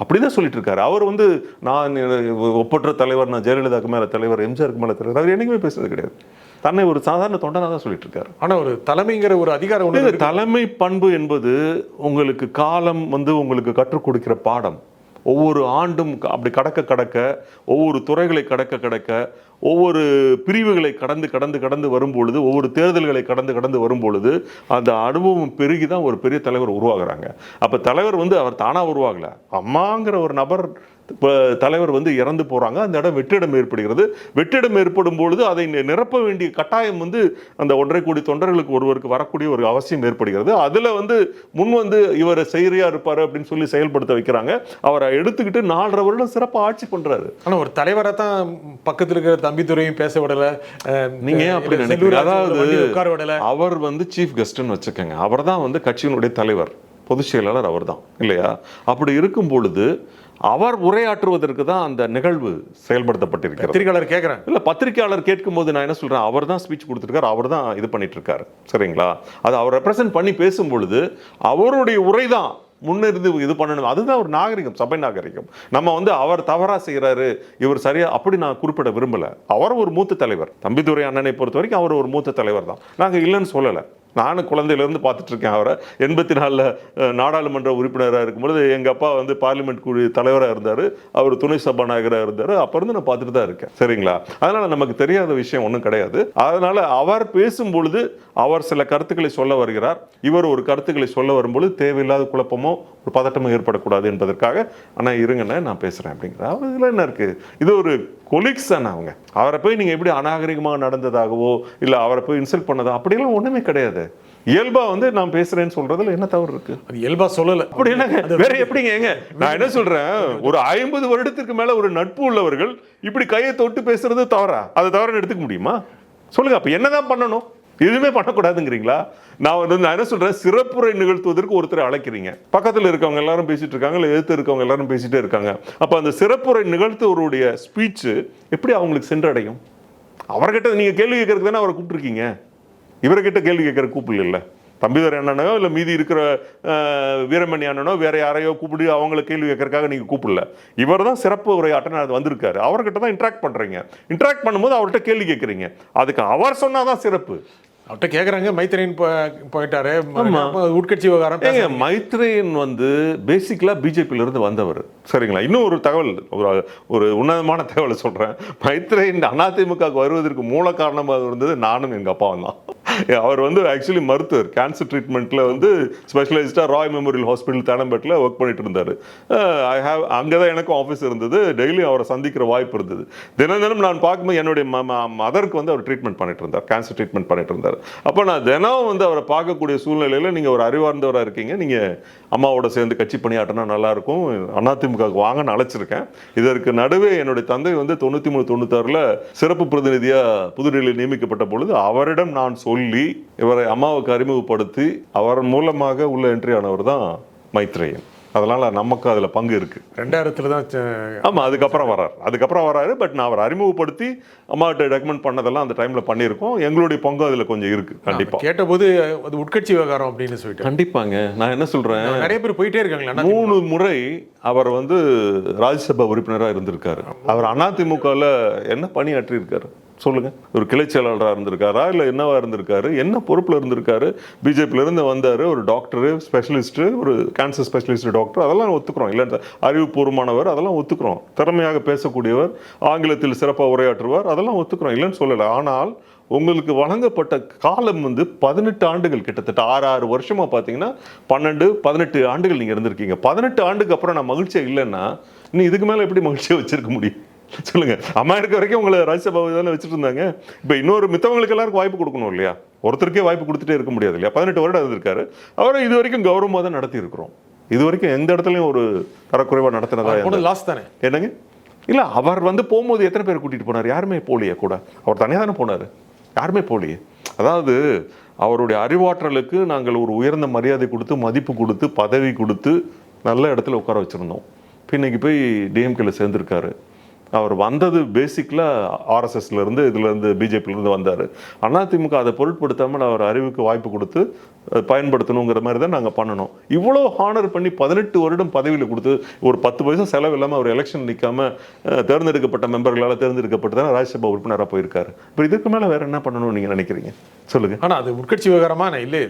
அப்படிதான் சொல்லிட்டு இருக்காரு. அவர் வந்து நான் ஒப்பற்ற தலைவர், நான் ஜெயலலிதாவுக்கு மேல தலைவர், எம்ஜிஆருக்கு மேல தலைவர், அவர் என்னைக்குமே பேசுறது கிடையாது. தன்னை ஒரு சாதாரண தொண்டனாக தான் சொல்லிட்டு இருக்காரு. ஆனா ஒரு தலைமைங்கிற ஒரு அதிகாரம், தலைமை பண்பு என்பது உங்களுக்கு காலம் வந்து உங்களுக்கு கற்றுக் கொடுக்கிற பாடம். ஒவ்வொரு ஆண்டும் அப்படி கடக்க ஒவ்வொரு துறைகளை கடக்க ஒவ்வொரு பிரிவுகளை கடந்து வரும்பொழுது, ஒவ்வொரு தேர்தல்களை கடந்து வரும்பொழுது அந்த அனுபவம் பெருகி தான் ஒரு பெரிய தலைவர் உருவாகுறாங்க. அப்போ தலைவர் வந்து அவர் தானாக உருவாகல, அம்மாங்கிற ஒரு நபர் இப்போ தலைவர் வந்து இறந்து போகிறாங்க, அந்த இடம் வெற்றிடம் ஏற்படுகிறது. வெற்றிடம் ஏற்படும் பொழுது அதை நிரப்ப வேண்டிய கட்டாயம் வந்து அந்த 1.5 கோடி தொண்டர்களுக்கு ஒருவருக்கு வரக்கூடிய ஒரு அவசியம் ஏற்படுகிறது. அதில் வந்து முன் வந்து இவர் செய்தியாக இருப்பார் அப்படின்னு சொல்லி செயல்படுத்த வைக்கிறாங்க. அவரை எடுத்துக்கிட்டு 4.5 வருடம் சிறப்பாக ஆட்சி பண்ணுறாரு. ஆனால் ஒரு தலைவராக தான் பக்கத்தில் இருக்கிற தம்பிதுரையும் பேச விடலை, நீங்கள் ஏன் அப்படி நினைக்கிறீங்க? அதாவது அவர் வந்து சீஃப் கெஸ்ட்னு வச்சுக்கோங்க, அவர் தான் வந்து கட்சியினுடைய தலைவர், பொதுச் செயலாளர் அவர் தான் இல்லையா? அப்படி இருக்கும் பொழுது அவர் உரையாற்றுவதற்கு தான் அந்த நிகழ்வு செயல்படுத்தப்பட்டிருக்கிறது. பத்திரிகையாளர் கேட்குறேன், இல்லை பத்திரிகையாளர் கேட்கும்போது நான் என்ன சொல்கிறேன், அவர் தான் ஸ்பீச் கொடுத்துருக்காரு, அவர் தான் இது பண்ணிட்டு இருக்காரு, சரிங்களா? அது அவர் ரெப்ரசென்ட் பண்ணி பேசும் பொழுது அவருடைய உரை தான் முன்னிருந்து இது பண்ணணும். அதுதான் ஒரு நாகரிகம், சபை நாகரிகம். நம்ம வந்து அவர் தவறாக செய்கிறாரு, இவர் சரியா அப்படி நான் குறிப்பிட விரும்பலை. அவர் ஒரு மூத்த தலைவர், தம்பிதுரை அண்ணனை பொறுத்த வரைக்கும் அவர் ஒரு மூத்த தலைவர் தான், நாங்கள் இல்லைன்னு சொல்லலை. நானும் குழந்தையிலேருந்து பார்த்துட்டு இருக்கேன் அவரை. 84 நாடாளுமன்ற உறுப்பினராக இருக்கும்பொழுது எங்கள் அப்பா வந்து பார்லிமெண்ட் குழு தலைவராக இருந்தார், அவர் துணை சபாநாயகராக இருந்தார். அப்போ இருந்து நான் பார்த்துட்டு தான் இருக்கேன், சரிங்களா? அதனால் நமக்கு தெரியாத விஷயம் ஒன்றும் கிடையாது. அதனால் அவர் பேசும்பொழுது அவர் சில கருத்துக்களை சொல்ல வருகிறார், இவர் ஒரு கருத்துக்களை சொல்ல வரும்பொழுது தேவையில்லாத குழப்பமோ ஒரு பதட்டமோ ஏற்படக்கூடாது என்பதற்காக ஆனால் இருங்கண்ணே நான் பேசுகிறேன் அப்படிங்கிறார். அவர் இதில் என்ன இருக்குது, இது ஒரு கொலீக்ஸ் தானே அவங்க. அவரை போய் நீங்கள் எப்படி அநாகரிகமாக நடந்ததாகவோ இல்லை அவரை போய் இன்சல்ட் பண்ணதோ அப்படியெல்லாம் ஒன்றுமே கிடையாது. இயல்பா வந்து நான் பேசுறேன்னு சொல்றதுல என்ன தவறு இருக்கு? அது இயல்பா சொல்லல, அப்படி என்னங்க வேற எப்படிங்க? ஏங்க நான் என்ன சொல்றேன், ஒரு 50 வருடத்திற்கு மேல ஒரு நட்பு உள்ளவர்கள் இப்படி கையை தொட்டு பேசுறது தவறா? அதை தவறுன்னு எடுத்துக்க முடியுமா? சொல்லுங்க. அப்ப என்னதான் பண்ணணும்? எதுவுமே பண்ணக்கூடாதுங்கிறீங்களா? நான் என்ன சொல்றேன், சிறப்புரை நிகழ்த்துவதற்கு ஒருத்தரை அழைக்கிறீங்க, பக்கத்தில் இருக்கவங்க எல்லாரும் பேசிட்டு இருக்காங்க, இல்லை எதிர்த்து இருக்கவங்க எல்லாரும் பேசிட்டே இருக்காங்க. அப்ப அந்த சிறப்புரை நிகழ்த்துவருடைய ஸ்பீச் எப்படி அவங்களுக்கு சென்றடையும்? அவர்கிட்ட நீங்க கேள்வி கேட்கறதுக்கு தானே அவரை கூப்பிட்டுருக்கீங்க, இவர்கிட்ட கேள்வி கேட்கற கூப்பிடல. இல்லை தம்பிதுரை அண்ணனோ இல்லை மீதி இருக்கிற வீரமணி அண்ணனோ வேற யாரையோ கூப்பிட்டு அவங்களை கேள்வி கேட்கறதுக்காக நீங்க கூப்பிடல. இவர் தான் சிறப்பு உரையாற்ற வந்திருக்காரு, அவர்கிட்ட தான் இன்ட்ராக்ட் பண்றீங்க. இன்ட்ராக்ட் பண்ணும்போது அவர்கிட்ட கேள்வி கேட்குறீங்க, அதுக்கு அவர் சொன்னாதான் சிறப்பு. அவர்கிட்ட கேட்குறாங்க, மைத்ரேயன் போயிட்டாரு, உட்கட்சி விவகாரம். மைத்ரேயன் வந்து பேசிக்கலாக பிஜேபியிலிருந்து வந்தவர், சரிங்களா? இன்னும் ஒரு தகவல், ஒரு உன்னதமான தகவலை சொல்கிறேன். மைத்ரேயன் அதிமுகவுக்கு வருவதற்கு மூல காரணமாக இருந்தது நானும் எங்கள் அப்பாவும் தான். அவர் வந்து ஆக்சுவலி மருத்துவர், கேன்சர் ட்ரீட்மெண்ட்டில் வந்து ஸ்பெஷலைஸ்டாக ராய் மெமோரியல் ஹாஸ்பிட்டல் தேனம்பேட்டில் ஒர்க் பண்ணிட்டு இருந்தார். அங்கே தான் எனக்கும் ஆஃபீஸ் இருந்தது, டெய்லி அவரை சந்திக்கிற வாய்ப்பு இருந்தது. தினம் நான் பார்க்கும்போது என்னுடைய மதருக்கு வந்து அவர் ட்ரீட்மெண்ட் பண்ணிட்டு இருந்தார், கேன்சர் ட்ரீட்மெண்ட் பண்ணிட்டு இருந்தார். அப்போ நான் தினம் வந்து அவரை பார்க்கக்கூடிய சூழ்நிலையில் நீங்கள் ஒரு அறிவார்ந்தவராக இருக்கீங்க, நீங்கள் அம்மாவோட சேர்ந்து கட்சி பணியாற்றினா நல்லாயிருக்கும், அதிமுகவுக்கு வாங்கன்னு அழைச்சிருக்கேன். இதற்கு நடுவே என்னுடைய தந்தை வந்து 93-96 சிறப்பு பிரதிநிதியாக புதுடெல்லியில் நியமிக்கப்பட்ட பொழுது அவரிடம் நான் சொல்லி இவரை அம்மாவுக்கு அறிமுகப்படுத்தி அவர் மூலமாக உள்ள என்ட்ரி ஆனவர் தான் மைத்ரேயன். அதனால நமக்கு அதுல பங்கு இருக்கு. 2000 தான் ஆமா, அதுக்கப்புறம் வராரு. பட் நான் அவர் அறிமுகப்படுத்தி அம்மாட்ட ரெக்கமெண்ட் பண்ணதெல்லாம் அந்த டைம்ல பண்ணியிருக்கோம். எங்களுடைய பங்கு அதுல கொஞ்சம் இருக்கு. கண்டிப்பா கேட்டபோது அது உட்கட்சி விவகாரம் அப்படின்னு சொல்லிட்டு. கண்டிப்பாங்க. நான் என்ன சொல்றேன், நிறைய பேர் போயிட்டே இருக்காங்களா? 3 முறை அவர் ராஜ்யசபா உறுப்பினராக இருந்திருக்காரு. அவர் அதிமுகவில் என்ன பணியாற்றி இருக்காரு சொல்லுங்க? ஒரு கிளை செயலாளராக இருந்திருக்காரா, இல்லை என்னவா இருந்திருக்காரு, என்ன பொறுப்பில் இருந்திருக்காரு? பிஜேபியிலிருந்து வந்தார், ஒரு டாக்டரு, ஸ்பெஷலிஸ்ட்டு, ஒரு கேன்சர் ஸ்பெஷலிஸ்ட் டாக்டர், அதெல்லாம் ஒத்துக்கிறோம். இல்லை அறிவுபூர்வமானவர், அதெல்லாம் ஒத்துக்கிறோம். திறமையாக பேசக்கூடியவர், ஆங்கிலத்தில் சிறப்பாக உரையாற்றுவார், அதெல்லாம் ஒத்துக்கிறோம், இல்லைன்னு சொல்லலை. ஆனால் உங்களுக்கு வழங்கப்பட்ட காலம் 18 ஆண்டுகள், கிட்டத்தட்ட 6 வருஷமா பார்த்தீங்கன்னா 18 ஆண்டுகள் நீங்கள் இருந்திருக்கீங்க. 18 ஆண்டுக்கு அப்புறம் நான் மகிழ்ச்சியாக இல்லைன்னா நீ இதுக்கு மேலே எப்படி மகிழ்ச்சியாக வச்சிருக்க முடியும் சொல்லுங்க? அம்மா இருக்க வரைக்கும் உங்களை ராஜ்யசபா தானே வச்சுட்டு இருந்தாங்க. இப்போ இன்னொரு மித்தவங்களுக்கு எல்லாருக்கும் வாய்ப்பு கொடுக்கணும் இல்லையா? ஒருத்தருக்கே வாய்ப்பு கொடுத்துட்டே இருக்க முடியாது இல்லையா? 18 வருடம் இருந்திருக்காரு. அவரை இது வரைக்கும் கௌரவமாக தான் நடத்தி இருக்கிறோம். இது வரைக்கும் எந்த இடத்துலையும் ஒரு தரக்குறைவாக நடத்தினதா லாஸ் தானே? என்னங்க? இல்லை, அவர் போகும்போது எத்தனை பேர் கூட்டிகிட்டு போனார்? யாருமே போலியே கூட. அவர் தனியாக தானே போனார், யாருமே போலியே. அதாவது அவருடைய அறிவாற்றலுக்கு நாங்கள் ஒரு உயர்ந்த மரியாதை கொடுத்து, மதிப்பு கொடுத்து, பதவி கொடுத்து நல்ல இடத்துல உட்கார வச்சுருந்தோம். இன்னைக்கு போய் டிஎம்கேல சேர்ந்துருக்காரு. அவர் வந்தது பேசிக்கலாக ஆர்எஸ்எஸ்லேருந்து, இதுலேருந்து, பிஜேபியிலேருந்து வந்தார். அதிமுக அதை பொருட்படுத்தாமல் அவர் அறிவுக்கு வாய்ப்பு கொடுத்து பயன்படுத்தணுங்கிற மாதிரி தான் நாங்கள் பண்ணணும். இவ்வளோ ஹானர் பண்ணி 18 வருடம் பதவியில் கொடுத்து ஒரு 10 பைசா செலவு இல்லாமல் அவர் எலெக்ஷன் நிற்காமல் தேர்ந்தெடுக்கப்பட்ட மெம்பர்களால் தேர்ந்தெடுக்கப்பட்டு தான் ராஜ்யசபா உறுப்பினராக போயிருக்காரு. இப்போ இதுக்கு மேலே வேறு என்ன பண்ணணும்னு நீங்கள் நினைக்கிறீங்க சொல்லுங்கள்? ஆனால் அது உட்கட்சி விவகாரமாக நான் இல்லை.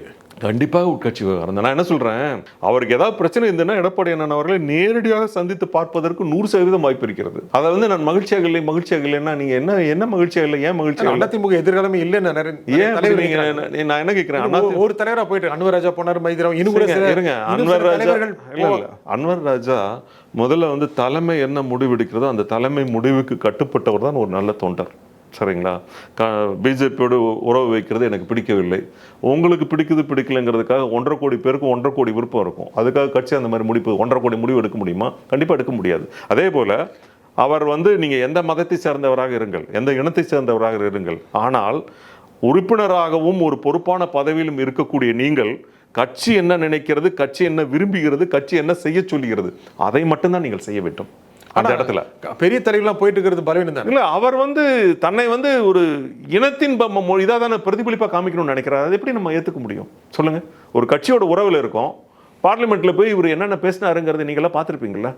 கண்டிப்பாக உட்கட்சி விவகாரம் தான். நான் என்ன சொல்கிறேன், அவருக்கு ஏதாவது பிரச்சனை இருந்ததுன்னா எடப்பாடி அண்ணன் அவர்களை நேரடியாக சந்தித்து பார்ப்பதற்கு 100% வாய்ப்பு இருக்கிறது. அதை நான் மகிழ்ச்சியாக இல்லைன்னா நீங்கள் என்ன மகிழ்ச்சியாக இல்லை? ஏன் மகிழ்ச்சியாக? அதிமுக எதிர்காலமே இல்லைன்னு ஏன் நான் என்ன கேட்குறேன், ஒரு தலைவராக போயிட்டு அன்வர் ராஜா போனார், மைத்ராவும் இருங்க. அன்வர் ராஜா முதல்ல தலைமை என்ன முடிவெடுக்கிறதோ அந்த தலைமை முடிவுக்கு கட்டுப்பட்டவர் தான் ஒரு நல்ல தொண்டர். சரிங்களா? பிஜேபியோடு உறவு வைக்கிறது எனக்கு பிடிக்கவில்லை. உங்களுக்கு பிடிக்கலைங்கிறதுக்காக 1.5 கோடி பேருக்கு 1.5 கோடி விருப்பம் இருக்கும். அதுக்காக கட்சி அந்த மாதிரி 1.5 கோடி முடிவு எடுக்க முடியுமா? கண்டிப்பாக எடுக்க முடியாது. அதே போல் அவர் நீங்கள் எந்த மதத்தை சேர்ந்தவராக இருங்கள், எந்த இனத்தை சேர்ந்தவராக இருங்கள், ஆனால் உறுப்பினராகவும் ஒரு பொறுப்பான பதவியிலும் இருக்கக்கூடிய நீங்கள் கட்சி என்ன நினைக்கிறது, கட்சி என்ன விரும்புகிறது, கட்சி என்ன செய்ய சொல்லுகிறது, அதை மட்டும்தான் நீங்கள் செய்ய வேண்டும். அந்த இடத்துல பெரிய தலைவர்லாம் போயிட்டு இருக்கிறது பலவீனம் தான். இல்லை, அவர் தன்னை ஒரு இனத்தின் இதாக தானே பிரதிபலிப்பாக காமிக்கணும்னு நினைக்கிறார். அது எப்படி நம்ம ஏற்றுக்க முடியும் சொல்லுங்க? ஒரு கட்சியோட உறவில் இருக்கும். பார்லிமெண்ட்ல போய் இவர் என்னென்ன பேசினாருங்கிறத நீங்களாம் பார்த்துருப்பீங்களா?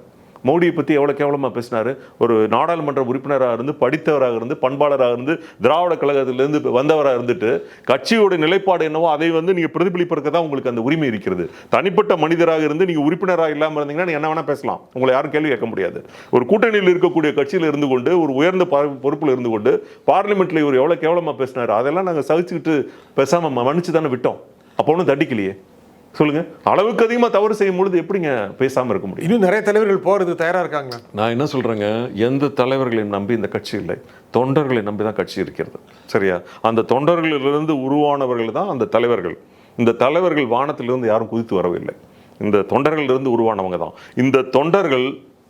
மோடியை பற்றி எவ்வளோ கேவலமாக பேசினார். ஒரு நாடாளுமன்ற உறுப்பினராக இருந்து, படித்தவராக இருந்து, பண்பாளராக இருந்து, திராவிட கழகத்திலேருந்து வந்தவராக இருந்துட்டு கட்சியோட நிலைப்பாடு என்னவோ அதை நீங்கள் பிரதிபலிப்பதற்கு தான் உங்களுக்கு அந்த உரிமை இருக்கிறது. தனிப்பட்ட மனிதராக இருந்து நீங்கள் உறுப்பினராக இல்லாமல் இருந்தீங்கன்னா நீங்கள் என்ன வேணால் பேசலாம், உங்களை யாரும் கேள்வி கேட்க முடியாது. ஒரு கூட்டணியில் இருக்கக்கூடிய கட்சியில் இருந்து கொண்டு, ஒரு உயர்ந்த பொறுப்பில் இருந்து கொண்டு பார்லிமெண்ட்டில் இவர் எவ்வளோ கேவலமாக பேசினார், அதெல்லாம் நாங்கள் சகிச்சுக்கிட்டு பேசாமல் மன்னிச்சு தானே விட்டோம். அப்போ ஒன்றும் தண்டிக்கலையே சொல்லுங்க? அளவுக்கு அதிகமாக தவறு செய்யும் பொழுது எப்படிங்க பேசாமல் இருக்க முடியும்? இன்னும் நிறைய தலைவர்கள் போகிறதுக்கு தயாராக இருக்காங்க. நான் என்ன சொல்கிறேங்க, எந்த தலைவர்களை நம்பி இந்த கட்சி இல்லை, தொண்டர்களை நம்பி தான் கட்சி இருக்கிறது. சரியா? அந்த தொண்டர்களிலிருந்து உருவானவர்கள் தான் அந்த தலைவர்கள். இந்த தலைவர்கள் வானத்திலிருந்து யாரும் குதித்து வரவில்லை, இந்த தொண்டர்களிலிருந்து உருவானவங்க தான். இந்த தொண்டர்கள்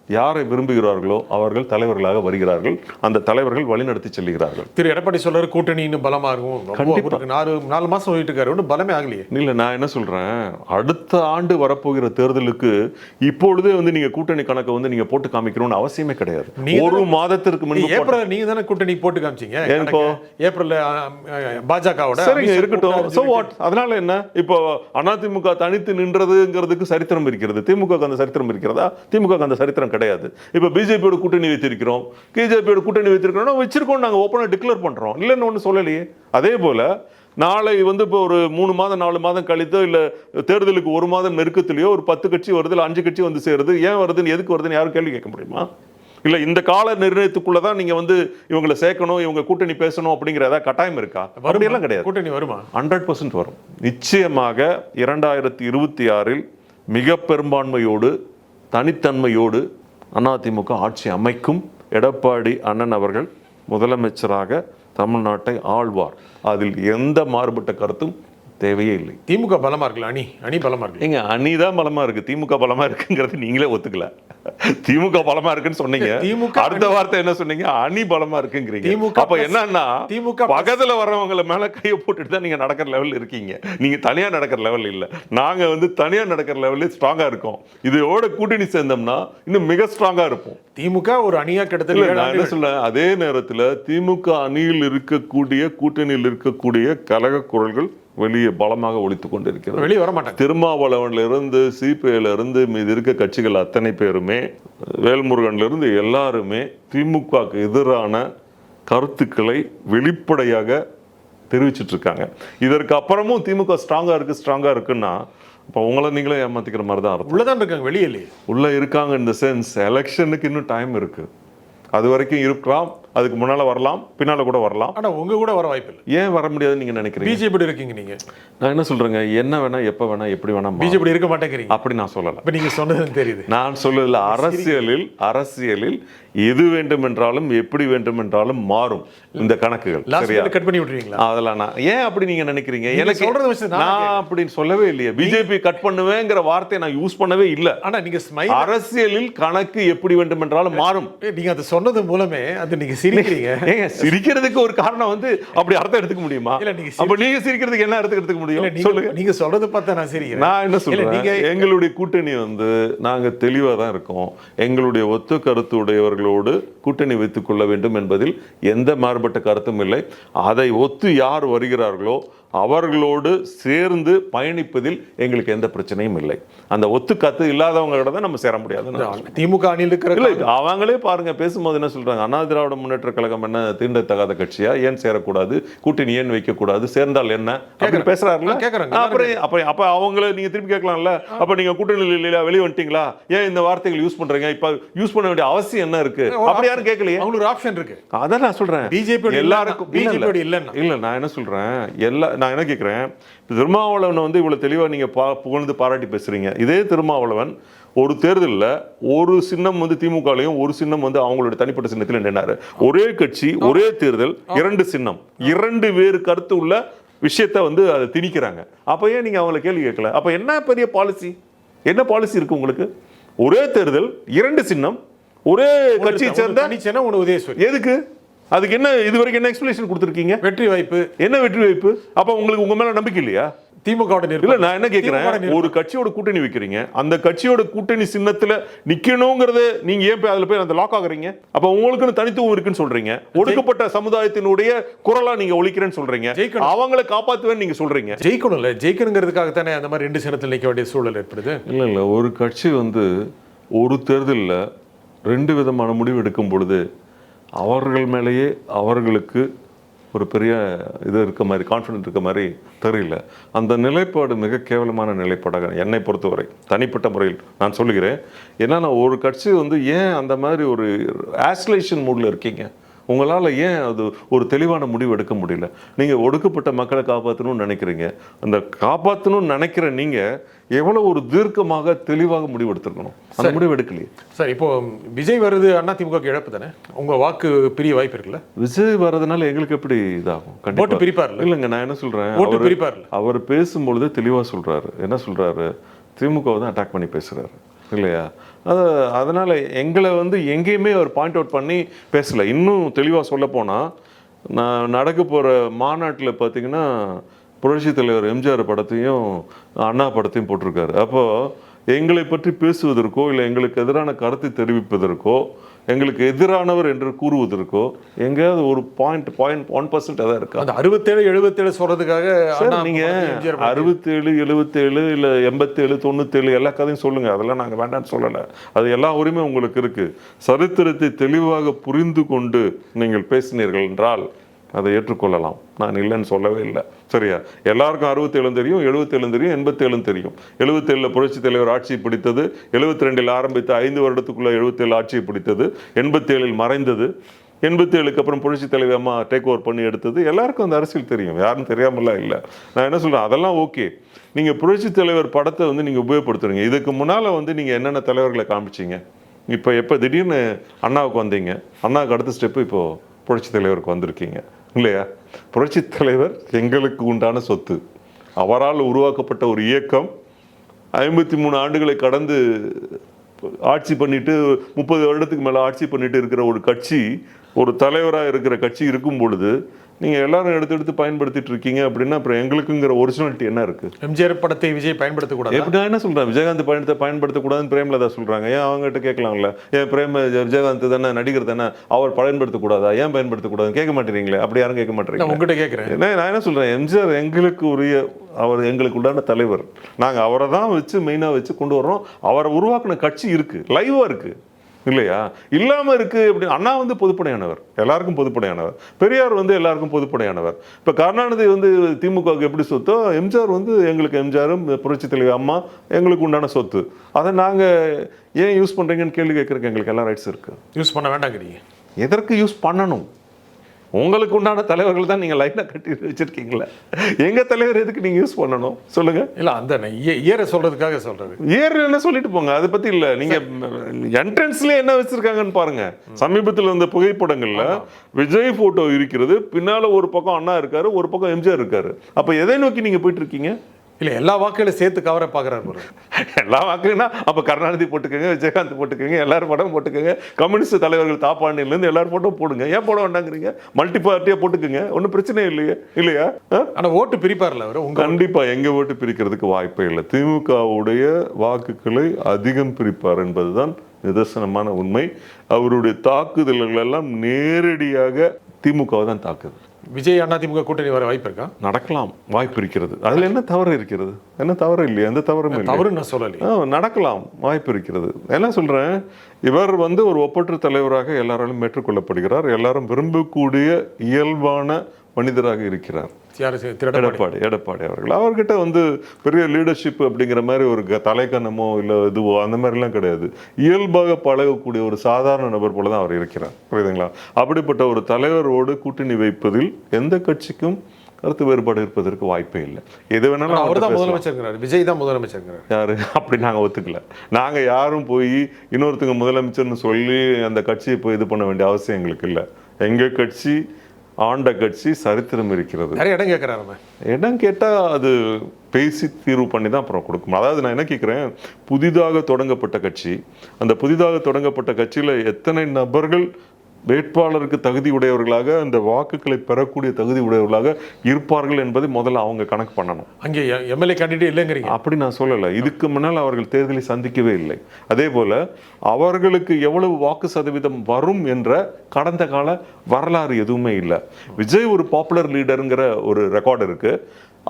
யாரை விரும்புகிறார்களோ அவர்கள் தலைவர்களாக வருகிறார்கள். அந்த தலைவர்கள் வழிநடத்தி செல்கிறார்கள். திரு எடப்பாடி சொல்றாரு கூட்டணி இன்னும் பலமா இருக்கும். 4 மாசம் சொல்லிட்டு இருக்காரு, ஒன்றும் பலமே ஆகலையே. இல்லை, நான் என்ன சொல்றேன், அடுத்த ஆண்டு வரப்போகிற தேர்தலுக்கு இப்பொழுதே நீங்க கூட்டணி கணக்கை நீங்க போட்டு காமிக்கணும்னு அவசியமே கிடையாது. ஒரு மாதத்திற்கு முன்பு ஏப்ரல் நீங்க தானே கூட்டணி போட்டு காமிச்சீங்க. இப்போ ஏப்ரல் பாஜகவோட சரிங்க இருக்கட்டும். So what? அதனால என்ன? இப்போ அதிமுக தனித்து நின்றதுங்கிறதுக்கு சரித்திரம் இருக்கிறது. திமுக அந்த சரித்திரம் இருக்கிறதா? திமுக அந்த சரித்திரம் கிடையாது. இப்ப பிஜேபியோட கூட்டணி வைத்திருக்கிறோம், பிஜேபியோட கூட்டணி வச்சிருக்கோம், நாங்க ஓப்பனா டிக்ளேர் பண்றோம், இல்லைன்னு ஒண்ணு சொல்லலையே. அதே போல நாளை இப்போ ஒரு 3 மாதம் 4 மாதம் கழித்தோ இல்ல தேர்தலுக்கு 1 மாதம் நெருக்கத்திலேயோ ஒரு 10 கட்சி வருது, 5 கட்சி சேருது. ஏன் வருதுன்னு, எதுக்கு வருதுன்னு யாரும் கேள்வி கேட்க முடியுமா? இல்ல இந்த கால நிர்ணயத்துக்குள்ளதான் நீங்க இவங்களை சேர்க்கணும், இவங்க கூட்டணி பேசணும் அப்படிங்கிற ஏதாவது கட்டாயம் இருக்கா? அப்படியெல்லாம் கிடையாது. கூட்டணி வருமா? 100% வரும். நிச்சயமாக 2026 மிக பெரும்பான்மையோடு, தனித்தன்மையோடு அதிமுக ஆட்சி அமைக்கும். எடப்பாடி அண்ணன் அவர்கள் முதலமைச்சராக தமிழ்நாட்டை ஆழ்வார். அதில் எந்த மாறுபட்ட கருத்தும் தேவையே இல்லை. திமுக பலமா இருக்குல்ல, அணி பலமா இருக்கு. எங்க அணி தான் பலமா இருக்கு, திமுக பலமா இருக்குங்கிறது நீங்களே ஒத்துக்கல. திமுக பலமா இருக்குன்னு சொன்னீங்க, அடுத்த வார்த்தை என்ன சொன்னீங்க? அணி பலமா இருக்குங்கிறீங்க. அப்ப என்னன்னா திமுக பக்கத்துல வர்றவங்களை மேல கையை போட்டுட்டு தான் நீங்க நடக்கிற லெவல் இருக்கீங்க. நீங்க தனியா நடக்கிற லெவல் இல்ல. நாங்க தனியா நடக்கிற லெவல்ல ஸ்ட்ராங்கா இருக்கோம். இதோட கூட்டணி சேர்ந்தோம்னா இன்னும் மிக ஸ்ட்ராங்கா இருப்போம். திமுக ஒரு அணியா கிட்டத்தட்ட நான் என்ன சொல்ல, அதே நேரத்தில் திமுக அணியில் இருக்கக்கூடிய கூட்டணியில் இருக்கக்கூடிய கழக குரல்கள் வெளியே பலமாக ஒலித்துக் கொண்டிருக்கிறது. வெளியே வர மாட்டாங்க. திருமாவளவன்ல இருந்து சிபிஐல இருந்து மீது இருக்க கட்சிகள் அத்தனை பேருமே, வேல்முருகன்ல இருந்து எல்லாருமே திமுகக்கு எதிரான கருத்துக்களை வெளிப்படையாக தெரிவிச்சிட்டு இருக்காங்க. இதற்கு அப்புறமும் திமுக ஸ்ட்ராங்கா இருக்குன்னா இப்போ உங்களை நீங்களே ஏமாத்திக்கிற மாதிரி தான் அர்த்தம். உள்ளதான் இருக்காங்க, வெளியே இல்லையே. உள்ள இருக்காங்க. இந்த சென்ஸ் எலெக்ஷனுக்கு இன்னும் டைம் இருக்கு. அது வரைக்கும் இருக்கலாம், அதுக்கு முன்னால வரலாம், பின்னால கூட வரலாம். ஆனா உங்க கூட வர வாய்ப்பு இல்லை. ஏன் வர முடியாதுன்னு நீங்க நினைக்கிறீங்க? பிஜேபி இருக்கீங்க நீங்க. நான் என்ன சொல்றேங்க, என்ன வேணா எப்ப வேணா எப்படி வேணா பிஜேபி இருக்க மாட்டேங்கிறீங்க. அப்படி நான் சொல்லல. இப்ப நீங்க சொன்னது தெரியுது. நான் சொல்லல. அரசியலில் எது வேண்டும் என்றாலும் எப்படி வேண்டும் என்றாலும் மாறும் இந்த கணக்குகள். சரியா? கட் பண்ணி விட்டுருவீங்களா? அதெல்லாம் நான் ஏன் அப்படி நீங்க நினைக்கிறீங்க? எனக்கு சொல்றது வச்சு நான் அப்படின்னு சொல்லவே இல்லையே. பிஜேபி கட் பண்ணுவேங்கிற வார்த்தையை நான் யூஸ் பண்ணவே இல்லை. ஆனா நீங்க அரசியலில் கணக்கு எப்படி வேண்டும் என்றாலும் மாறும். நீங்க அதை சொன்னது மூலமே அது நீங்க சிரிக்கிறீங்க. ஏங்க சிரிக்கிறதுக்கு ஒரு காரணம் அப்படி அர்த்தம் எடுத்துக்க முடியுமா? அப்ப நீங்க சிரிக்கிறதுக்கு என்ன அர்த்தம் எடுத்துக்க முடியும் சொல்லுங்க. நீங்க சொல்றது பார்த்தா நான் சிரிக்கிறேன். நான் என்ன சொல்றேன், எங்களுடைய கூட்டணி நாங்க தெளிவா தான் இருக்கோம். எங்களுடைய ஒத்து கருத்து உடையவர்களோடு கூட்டணி வைத்துக் கொள்ள வேண்டும் என்பதில் எந்த மாறுபட்ட கருத்தும் இல்லை. அதை ஒத்து யார் வருகிறார்களோ அவர்களோடு சேர்ந்து பயணிப்பதில் எங்களுக்கு எந்த பிரச்சனையும் இல்லை. அந்த ஒத்து கத்து இல்லாதவங்களோட தான் நம்ம சேர முடியாது. திமுக அணியில் இருக்கிற அவங்களே பாருங்க, பேசும்போது என்ன சொல்றாங்க, அண்ணா திராவிட முன்னேற்ற கழகம் என்ன தீண்டத்தகாத கட்சியா, ஏன் சேரக்கூடாது, கூட்டணி ஏன் வைக்க கூடாது, சேர்ந்தால் என்ன பேசுறாருல. அப்ப அவங்கள நீங்க திருப்பி கேட்கலாம்ல, அப்ப நீங்க கூட்டணியில் இல்லையா, வெளியே வந்துட்டீங்களா, ஏன் இந்த வார்த்தைகள் யூஸ் பண்றீங்க, இப்ப யூஸ் பண்ண வேண்டிய அவசியம் என்ன இருக்கு? அப்படி யாரும் கேட்கலையே. அவங்களுக்கு ஒரு ஆப்ஷன் இருக்கு. அதான் நான் சொல்றேன். பிஜேபி எல்லாருக்கும் இல்ல. நான் என்ன சொல்றேன், நான் என்ன கேட்கிறேன், திருமாவளவன் இவ்வளவு தெளிவா நீங்க புகழ்ந்து பாராட்டி பேசுறீங்க. இதே திருமாவளவன் ஒரு தேர்தலில் ஒரு சின்னம் திமுகலையும் ஒரு சின்னம் அவங்களுடைய தனிப்பட்ட சின்னத்தில் நின்றாரு. ஒரே கட்சி ஒரே தேர்தல், இரண்டு சின்னம், இரண்டு வேறு கருத்து உள்ள விஷயத்த அதை திணிக்கிறாங்க. அப்ப ஏன் நீங்க அவங்களை கேள்வி கேட்கல? அப்ப என்ன பெரிய பாலிசி, என்ன பாலிசி இருக்கு உங்களுக்கு? ஒரே தேர்தல், இரண்டு சின்னம், ஒரே கட்சியை சேர்ந்த உதயசூரி எதுக்கு? அதுக்கு என்ன இதுவரைக்கும் என்ன எக்ஸ்பிளேஷன் கொடுத்துருக்கீங்க? வெற்றி வாய்ப்பு. என்ன வெற்றி வாய்ப்பு? அப்ப உங்களுக்கு உங்க மேல நம்பிக்கை இல்லையா? திமுக இல்ல, நான் என்ன கேட்கிறேன், ஒரு கட்சியோட கூட்டணி வைக்கிறீங்க, அந்த கட்சியோட கூட்டணி சின்னத்துல நிக்கணுங்கிறத நீங்க ஏன் அதுல போய் அந்த லாக் ஆகுறீங்க? அப்ப உங்களுக்குன்னு தனித்துவம் இருக்குன்னு சொல்றீங்க, ஒடுக்கப்பட்ட சமுதாயத்தினுடைய குரலா நீங்க ஒழிக்கிறேன்னு சொல்றீங்க, அவங்களை காப்பாத்துவேன்னு நீங்க சொல்றீங்க. ஜெயிக்கணும்ல, ஜெயிக்கணுங்கிறதுக்காக தானே அந்த மாதிரி ரெண்டு சின்னத்தில் நிக்க வேண்டிய சூழல் ஏற்படுது. இல்ல, ஒரு கட்சி ஒரு தேர்தலில் ரெண்டு விதமான முடிவு எடுக்கும் பொழுது அவர்கள் மேலேயே அவர்களுக்கு ஒரு பெரிய இது இருக்க மாதிரி, கான்ஃபிடென்ட் இருக்க மாதிரி தெரியல. அந்த நிலைப்பாடு மிக கேவலமான நிலைப்பாடாக என்னை பொறுத்தவரை தனிப்பட்ட முறையில் நான் சொல்லுகிறேன். ஏன்னா ஒரு கட்சி ஏன் அந்த மாதிரி ஒரு ஆஸ்லேஷன் மூடில் இருக்கீங்க? உங்களால் ஏன் அது ஒரு தெளிவான முடிவு எடுக்க முடியல? நீங்கள் ஒடுக்கப்பட்ட மக்களை காப்பாற்றணும்னு நினைக்கிறீங்க. அந்த காப்பாற்றணும்னு நினைக்கிற நீங்கள் எவ்வளோ ஒரு தீர்க்கமாக தெளிவாக முடிவு எடுத்துருக்கணும். அந்த முடிவு எடுக்கலையே. சார், இப்போ விஜய் வருது, அதிமுக இழப்பு தானே, உங்கள் வாக்கு பிரிய வாய்ப்பு இருக்குல்ல? விஜய் வர்றதுனால எங்களுக்கு எப்படி இதாகும்? கண்டிப்பாக பிரிப்பார் இல்லைங்க. நான் என்ன சொல்கிறேன், அவர் பேசும்பொழுது தெளிவாக சொல்கிறாரு. என்ன சொல்கிறாரு? திமுகவை தான் அட்டாக் பண்ணி பேசுகிறாரு இல்லையா? அதனால் எங்களை எங்கேயுமே அவர் பாயிண்ட் அவுட் பண்ணி பேசலை. இன்னும் தெளிவாக சொல்ல போனால், நான் நடக்க போகிற மாநாட்டில் பார்த்தீங்கன்னா புரட்சி தலைவர் எம்ஜிஆர் படத்தையும் அண்ணா படத்தையும் போட்டிருக்காரு. அப்போது எங்களை பற்றி பேசுவதற்கோ இல்லை எங்களுக்கு எதிரான கருத்தை தெரிவிப்பதற்கோ எங்களுக்கு எதிரானவர் என்று கூறுவதற்கோ எங்கேயாவது ஒரு 0.1% அதான் இருக்கு. அந்த 67-77 சொல்றதுக்காக நீங்க 67 77 இல்ல 87 97 எல்லா கதையும் சொல்லுங்க, அதெல்லாம் நாங்க வேண்டாம்னு சொல்லல. அது எல்லா உரிமையும் உங்களுக்கு இருக்கு. சரித்திரத்தை தெளிவாக புரிந்து கொண்டு நீங்கள் பேசினீர்கள் என்றால் அதை ஏற்றுக்கொள்ளலாம். நான் இல்லைன்னு சொல்லவே இல்லை. சரியா? எல்லாருக்கும் 67 தெரியும், 77 தெரியும், 87 தெரியும். 77 புரட்சி தலைவர் ஆட்சி பிடித்தது, 72 ஆரம்பித்த 5 வருடத்துக்குள்ள 77 ஆட்சியை பிடித்தது, 87 மறைந்தது, 87க்கு அப்புறம் புரட்சி தலைவர் அம்மா டேக் ஓவர் பண்ணி எடுத்தது. எல்லாருக்கும் அந்த அரசியல் தெரியும், யாரும் தெரியாமலாம் இல்லை. நான் என்ன சொல்றேன், அதெல்லாம் ஓகே. நீங்க புரட்சி தலைவர் படத்தை நீங்க உபயோகப்படுத்துறீங்க. இதுக்கு முன்னால நீங்க என்னென்ன தலைவர்களை காமிச்சிங்க? இப்போ எப்போ திடீர்னு அண்ணாவுக்கு வந்தீங்க, அண்ணாவுக்கு அடுத்த ஸ்டெப்பு இப்போ புரட்சி தலைவருக்கு வந்திருக்கீங்க இல்லையா? புரட்சி தலைவர் எங்களுக்கு உண்டான சொத்து. அவரால் உருவாக்கப்பட்ட ஒரு இயக்கம் 53 ஆண்டுகளை கடந்து ஆட்சி பண்ணிட்டு 30 வருடத்துக்கு மேலே ஆட்சி பண்ணிட்டு இருக்கிற ஒரு கட்சி, ஒரு தலைவராக இருக்கிற கட்சி இருக்கும் பொழுது நீங்கள் எல்லாரும் எடுத்து பயன்படுத்திட்டு இருக்கீங்க அப்படின்னா அப்புறம் எங்களுக்குங்கிற ஒரிஜினாலிட்டி என்ன இருக்கு? எம்ஜிஆர் படத்தை விஜய் பயன்படுத்தக்கூடாது. எப்படி நான் என்ன சொல்கிறேன், விஜயகாந்த் பயன்படுத்தக்கூடாதுன்னு பிரேமலதா சொல்கிறாங்க. ஏன் அவங்ககிட்ட கேட்கலாம்ல, ஏன் விஜயகாந்த் தானே நடிகர் தானே, அவர் பயன்படுத்தக்கூடாதா, ஏன் பயன்படுத்தக்கூடாதுன்னு கேட்க மாட்டேறீங்களே? அப்படி யாரும் கேட்க மாட்டேறீங்க. உங்ககிட்ட கேட்குறேன். நான் என்ன சொல்கிறேன், எம்ஜிஆர் எங்களுக்கு உரிய, அவர் எங்களுக்கு உண்டான தலைவர். நாங்கள் அவரை தான் வச்சு மெயினாக வச்சு கொண்டு வர்றோம். அவரை உருவாக்குன கட்சி இருக்குது, லைவாக இருக்குது இல்லையா? இல்லாமல் இருக்குது அப்படி. அண்ணா வந்து பொதுப்படையானவர், எல்லாருக்கும் பொதுப்படையானவர். பெரியார் வந்து எல்லாருக்கும் பொதுப்படையானவர். இப்போ கருணாநிதி வந்து திமுகவுக்கு எப்படி சொத்தோ, எம்ஜிஆர் வந்து எங்களுக்கு, எம்ஜிஆரும் புரட்சி தலைவர் அம்மா எங்களுக்கு உண்டான சொத்து. அதை நாங்கள் ஏன் யூஸ் பண்ணுறீங்கன்னு கேள்வி கேட்குறதுக்கு எங்களுக்கு எல்லாம் ரைட்ஸ் இருக்குது. யூஸ் பண்ண வேண்டாங்கிறீங்க. எதற்கு யூஸ் பண்ணணும்? உங்களுக்கு உண்டான தலைவர்கள் தான் நீங்கள் லைனாக கட்டி வச்சிருக்கீங்களே. எங்கள் தலைவர் எதுக்கு நீங்கள் யூஸ் பண்ணணும் சொல்லுங்கள்? இல்லை, அந்த இயரை சொல்கிறதுக்காக சொல்கிறது. இயர் என்ன சொல்லிட்டு போங்க, அதை பற்றி இல்லை. நீங்கள் என்ட்ரன்ஸ்லேயே என்ன வச்சுருக்காங்கன்னு பாருங்கள். சமீபத்தில் இந்த புகைப்படங்களில் விஜய் ஃபோட்டோ இருக்கிறது, பின்னால் ஒரு பக்கம் அண்ணா இருக்கார், ஒரு பக்கம் எம்ஜிஆர் இருக்கார். அப்போ எதை நோக்கி நீங்கள் போயிட்டு இருக்கீங்க? இல்லை, எல்லா வாக்குகளையும் சேர்த்து கவரை பார்க்குறாரு. எல்லா வாக்குன்னா அப்போ கருணாநிதி போட்டுக்கோங்க, விஜயகாந்த் போட்டுக்கோங்க, எல்லாரும் படம் போட்டுக்கோங்க, கம்யூனிஸ்ட் தலைவர்கள் தாப்பாண்டியிலேருந்து எல்லாரும் போட்டோ போடுங்க. ஏன் போட வேண்டாங்கிறீங்க? மல்டி பார்ட்டியாக போட்டுக்குங்க, ஒன்றும் பிரச்சனை இல்லையே, இல்லையா? ஆனால் ஓட்டு பிரிப்பார்ல அவர். கண்டிப்பாக எங்கள் ஓட்டு பிரிக்கிறதுக்கு வாய்ப்பே இல்லை. திமுகவுடைய வாக்குகளை அதிகம் பிரிப்பார் என்பதுதான் நிதர்சனமான உண்மை. அவருடைய தாக்குதல்கள் எல்லாம் நேரடியாக திமுகவை தான் தாக்குது. விஜய் அதிமுக கூட்டணி வர வாய்ப்பு இருக்கா? நடக்கலாம், வாய்ப்பு இருக்கிறது. அதில் என்ன தவறு இருக்கிறது? என்ன தவறு இல்லையா? எந்த தவறும் இல்லை. தவறு நான் சொல்லலை. நடக்கலாம், வாய்ப்பு இருக்கிறது. என்ன சொல்கிறேன், இவர் வந்து ஒரு ஒப்பற்ற தலைவராக எல்லாராலும் ஏற்றுக்கொள்ளப்படுகிறார். எல்லாரும் விரும்பக்கூடிய இயல்பான மனிதராக இருக்கிறார். எடப்பாடி அவர்கள். அவர்கிட்ட வந்து பெரிய லீடர்ஷிப் அப்படிங்கிற மாதிரி ஒரு தலைக்கணமோ இல்லை இதுவோ அந்த மாதிரிலாம் கிடையாது. இயல்பாக பழகக்கூடிய ஒரு சாதாரண நபர் போல தான் அவர் இருக்கிறார். புரியுதுங்களா? அப்படிப்பட்ட ஒரு தலைவரோடு கூட்டணி வைப்பதில் எந்த கட்சிக்கும் கருத்து வேறுபாடு இருப்பதற்கு வாய்ப்பே இல்லை. எது வேணாலும் அவர் தான் முதலமைச்சர், விஜய் தான் முதலமைச்சர். யாரு அப்படி நாங்கள் ஒத்துக்கல. நாங்கள் யாரும் போய் இன்னொருத்தங்க முதலமைச்சர்னு சொல்லி அந்த கட்சியை போய் இது பண்ண வேண்டிய அவசியம் எங்களுக்கு இல்லை. எங்கள் கட்சி ஆண்ட கட்சி, சரித்திரம் இருக்கிறது. நிறைய இடம் கேட்குறாரு. இடம் கேட்டால் அது பேசி தீர்வு பண்ணி தான் அப்புறம் கொடுக்கணும். அதாவது நான் என்ன கேட்குறேன், புதிதாக தொடங்கப்பட்ட கட்சி, அந்த புதிதாக தொடங்கப்பட்ட கட்சியில் எத்தனை நபர்கள் வேட்பாளருக்கு தகுதி உடையவர்களாக, அந்த வாக்குகளை பெறக்கூடிய தகுதி உடையவர்களாக இருப்பார்கள் என்பதை முதல்ல அவங்க கணக்கு பண்ணணும். அங்கே எம்எல்ஏ கேண்டிடேட் இல்லைங்கிறீங்க? அப்படி நான் சொல்லலை. இதுக்கு முன்னால் அவர்கள் தேர்தலை சந்திக்கவே இல்லை. அதே போல் அவர்களுக்கு எவ்வளவு வாக்கு சதவீதம் வரும் என்ற கடந்த கால வரலாறு எதுவுமே இல்லை. விஜய் ஒரு பாப்புலர் லீடருங்கிற ஒரு ரெக்கார்டு இருக்குது.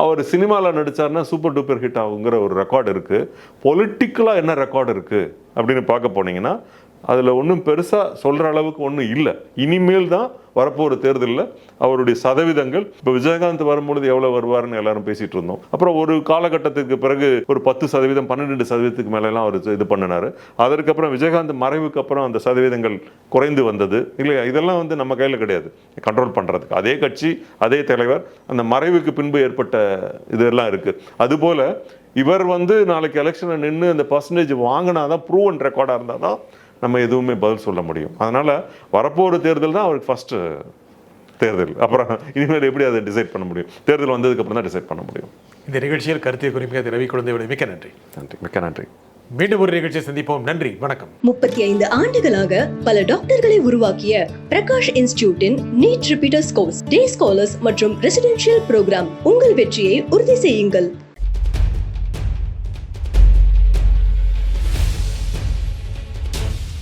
அவர் சினிமாவில் நடித்தார்னா சூப்பர் டூப்பர் ஹிட் ஆகுங்கிற ஒரு ரெக்கார்டு இருக்குது. பொலிட்டிக்கலாக என்ன ரெக்கார்டு இருக்குது அப்படின்னு பார்க்க போனீங்கன்னா அதில் ஒன்றும் பெருசாக சொல்கிற அளவுக்கு ஒன்றும் இல்லை. இனிமேல் தான் வரப்போகிற தேர்தலில் அவருடைய சதவீதங்கள், இப்போ விஜயகாந்த் வரும்பொழுது எவ்வளோ வருவார்னு எல்லாரும் பேசிகிட்டு இருந்தோம். அப்புறம் ஒரு காலகட்டத்துக்கு பிறகு ஒரு 10%, 12% மேலெல்லாம் அவர் இது பண்ணினார். அதற்கப்புறம் விஜயகாந்த் மறைவுக்கு அப்புறம் அந்த சதவீதங்கள் குறைந்து வந்தது இல்லையா? இதெல்லாம் வந்து நம்ம கையில் கிடையாது கண்ட்ரோல் பண்ணுறதுக்கு. அதே கட்சி, அதே தலைவர், அந்த மறைவுக்கு பின்பு ஏற்பட்ட இதெல்லாம் இருக்குது. அதுபோல் இவர் வந்து நாளைக்கு எலெக்ஷனில் நின்று அந்த பர்சன்டேஜ் வாங்கினா தான், ப்ரூவன் ரெக்கார்டாக இருந்தால் தான் நம்ம எதுவுமே பதில் சொல்ல முடியும். அதனால் வரப்போகிற தேர்தல் தான் அவருக்கு ஃபஸ்ட்டு தேர்தல். அப்புறம் இனிமேல் எப்படி அதை டிசைட் பண்ண முடியும்? தேர்தல் வந்ததுக்கப்புறம் தான் டிசைட் பண்ண முடியும். இந்த நிகழ்ச்சியில் கருத்தை குறிப்பிட்ட ரவி குழந்தை மிக்க நன்றி. மிக்க நன்றி. மீண்டும் ஒரு நிகழ்ச்சியை சந்திப்போம். நன்றி, வணக்கம். 35 ஆண்டுகளாக பல டாக்டர்களை உருவாக்கிய பிரகாஷ் இன்ஸ்டிடியூட்டின் நீட் ரிப்பீட்டர்ஸ் கோர்ஸ், டே ஸ்காலர்ஸ் மற்றும் ரெசிடென்ஷியல் ப்ரோக்ராம். உங்கள் வெற்றியை உறுதி செய்யுங்கள்.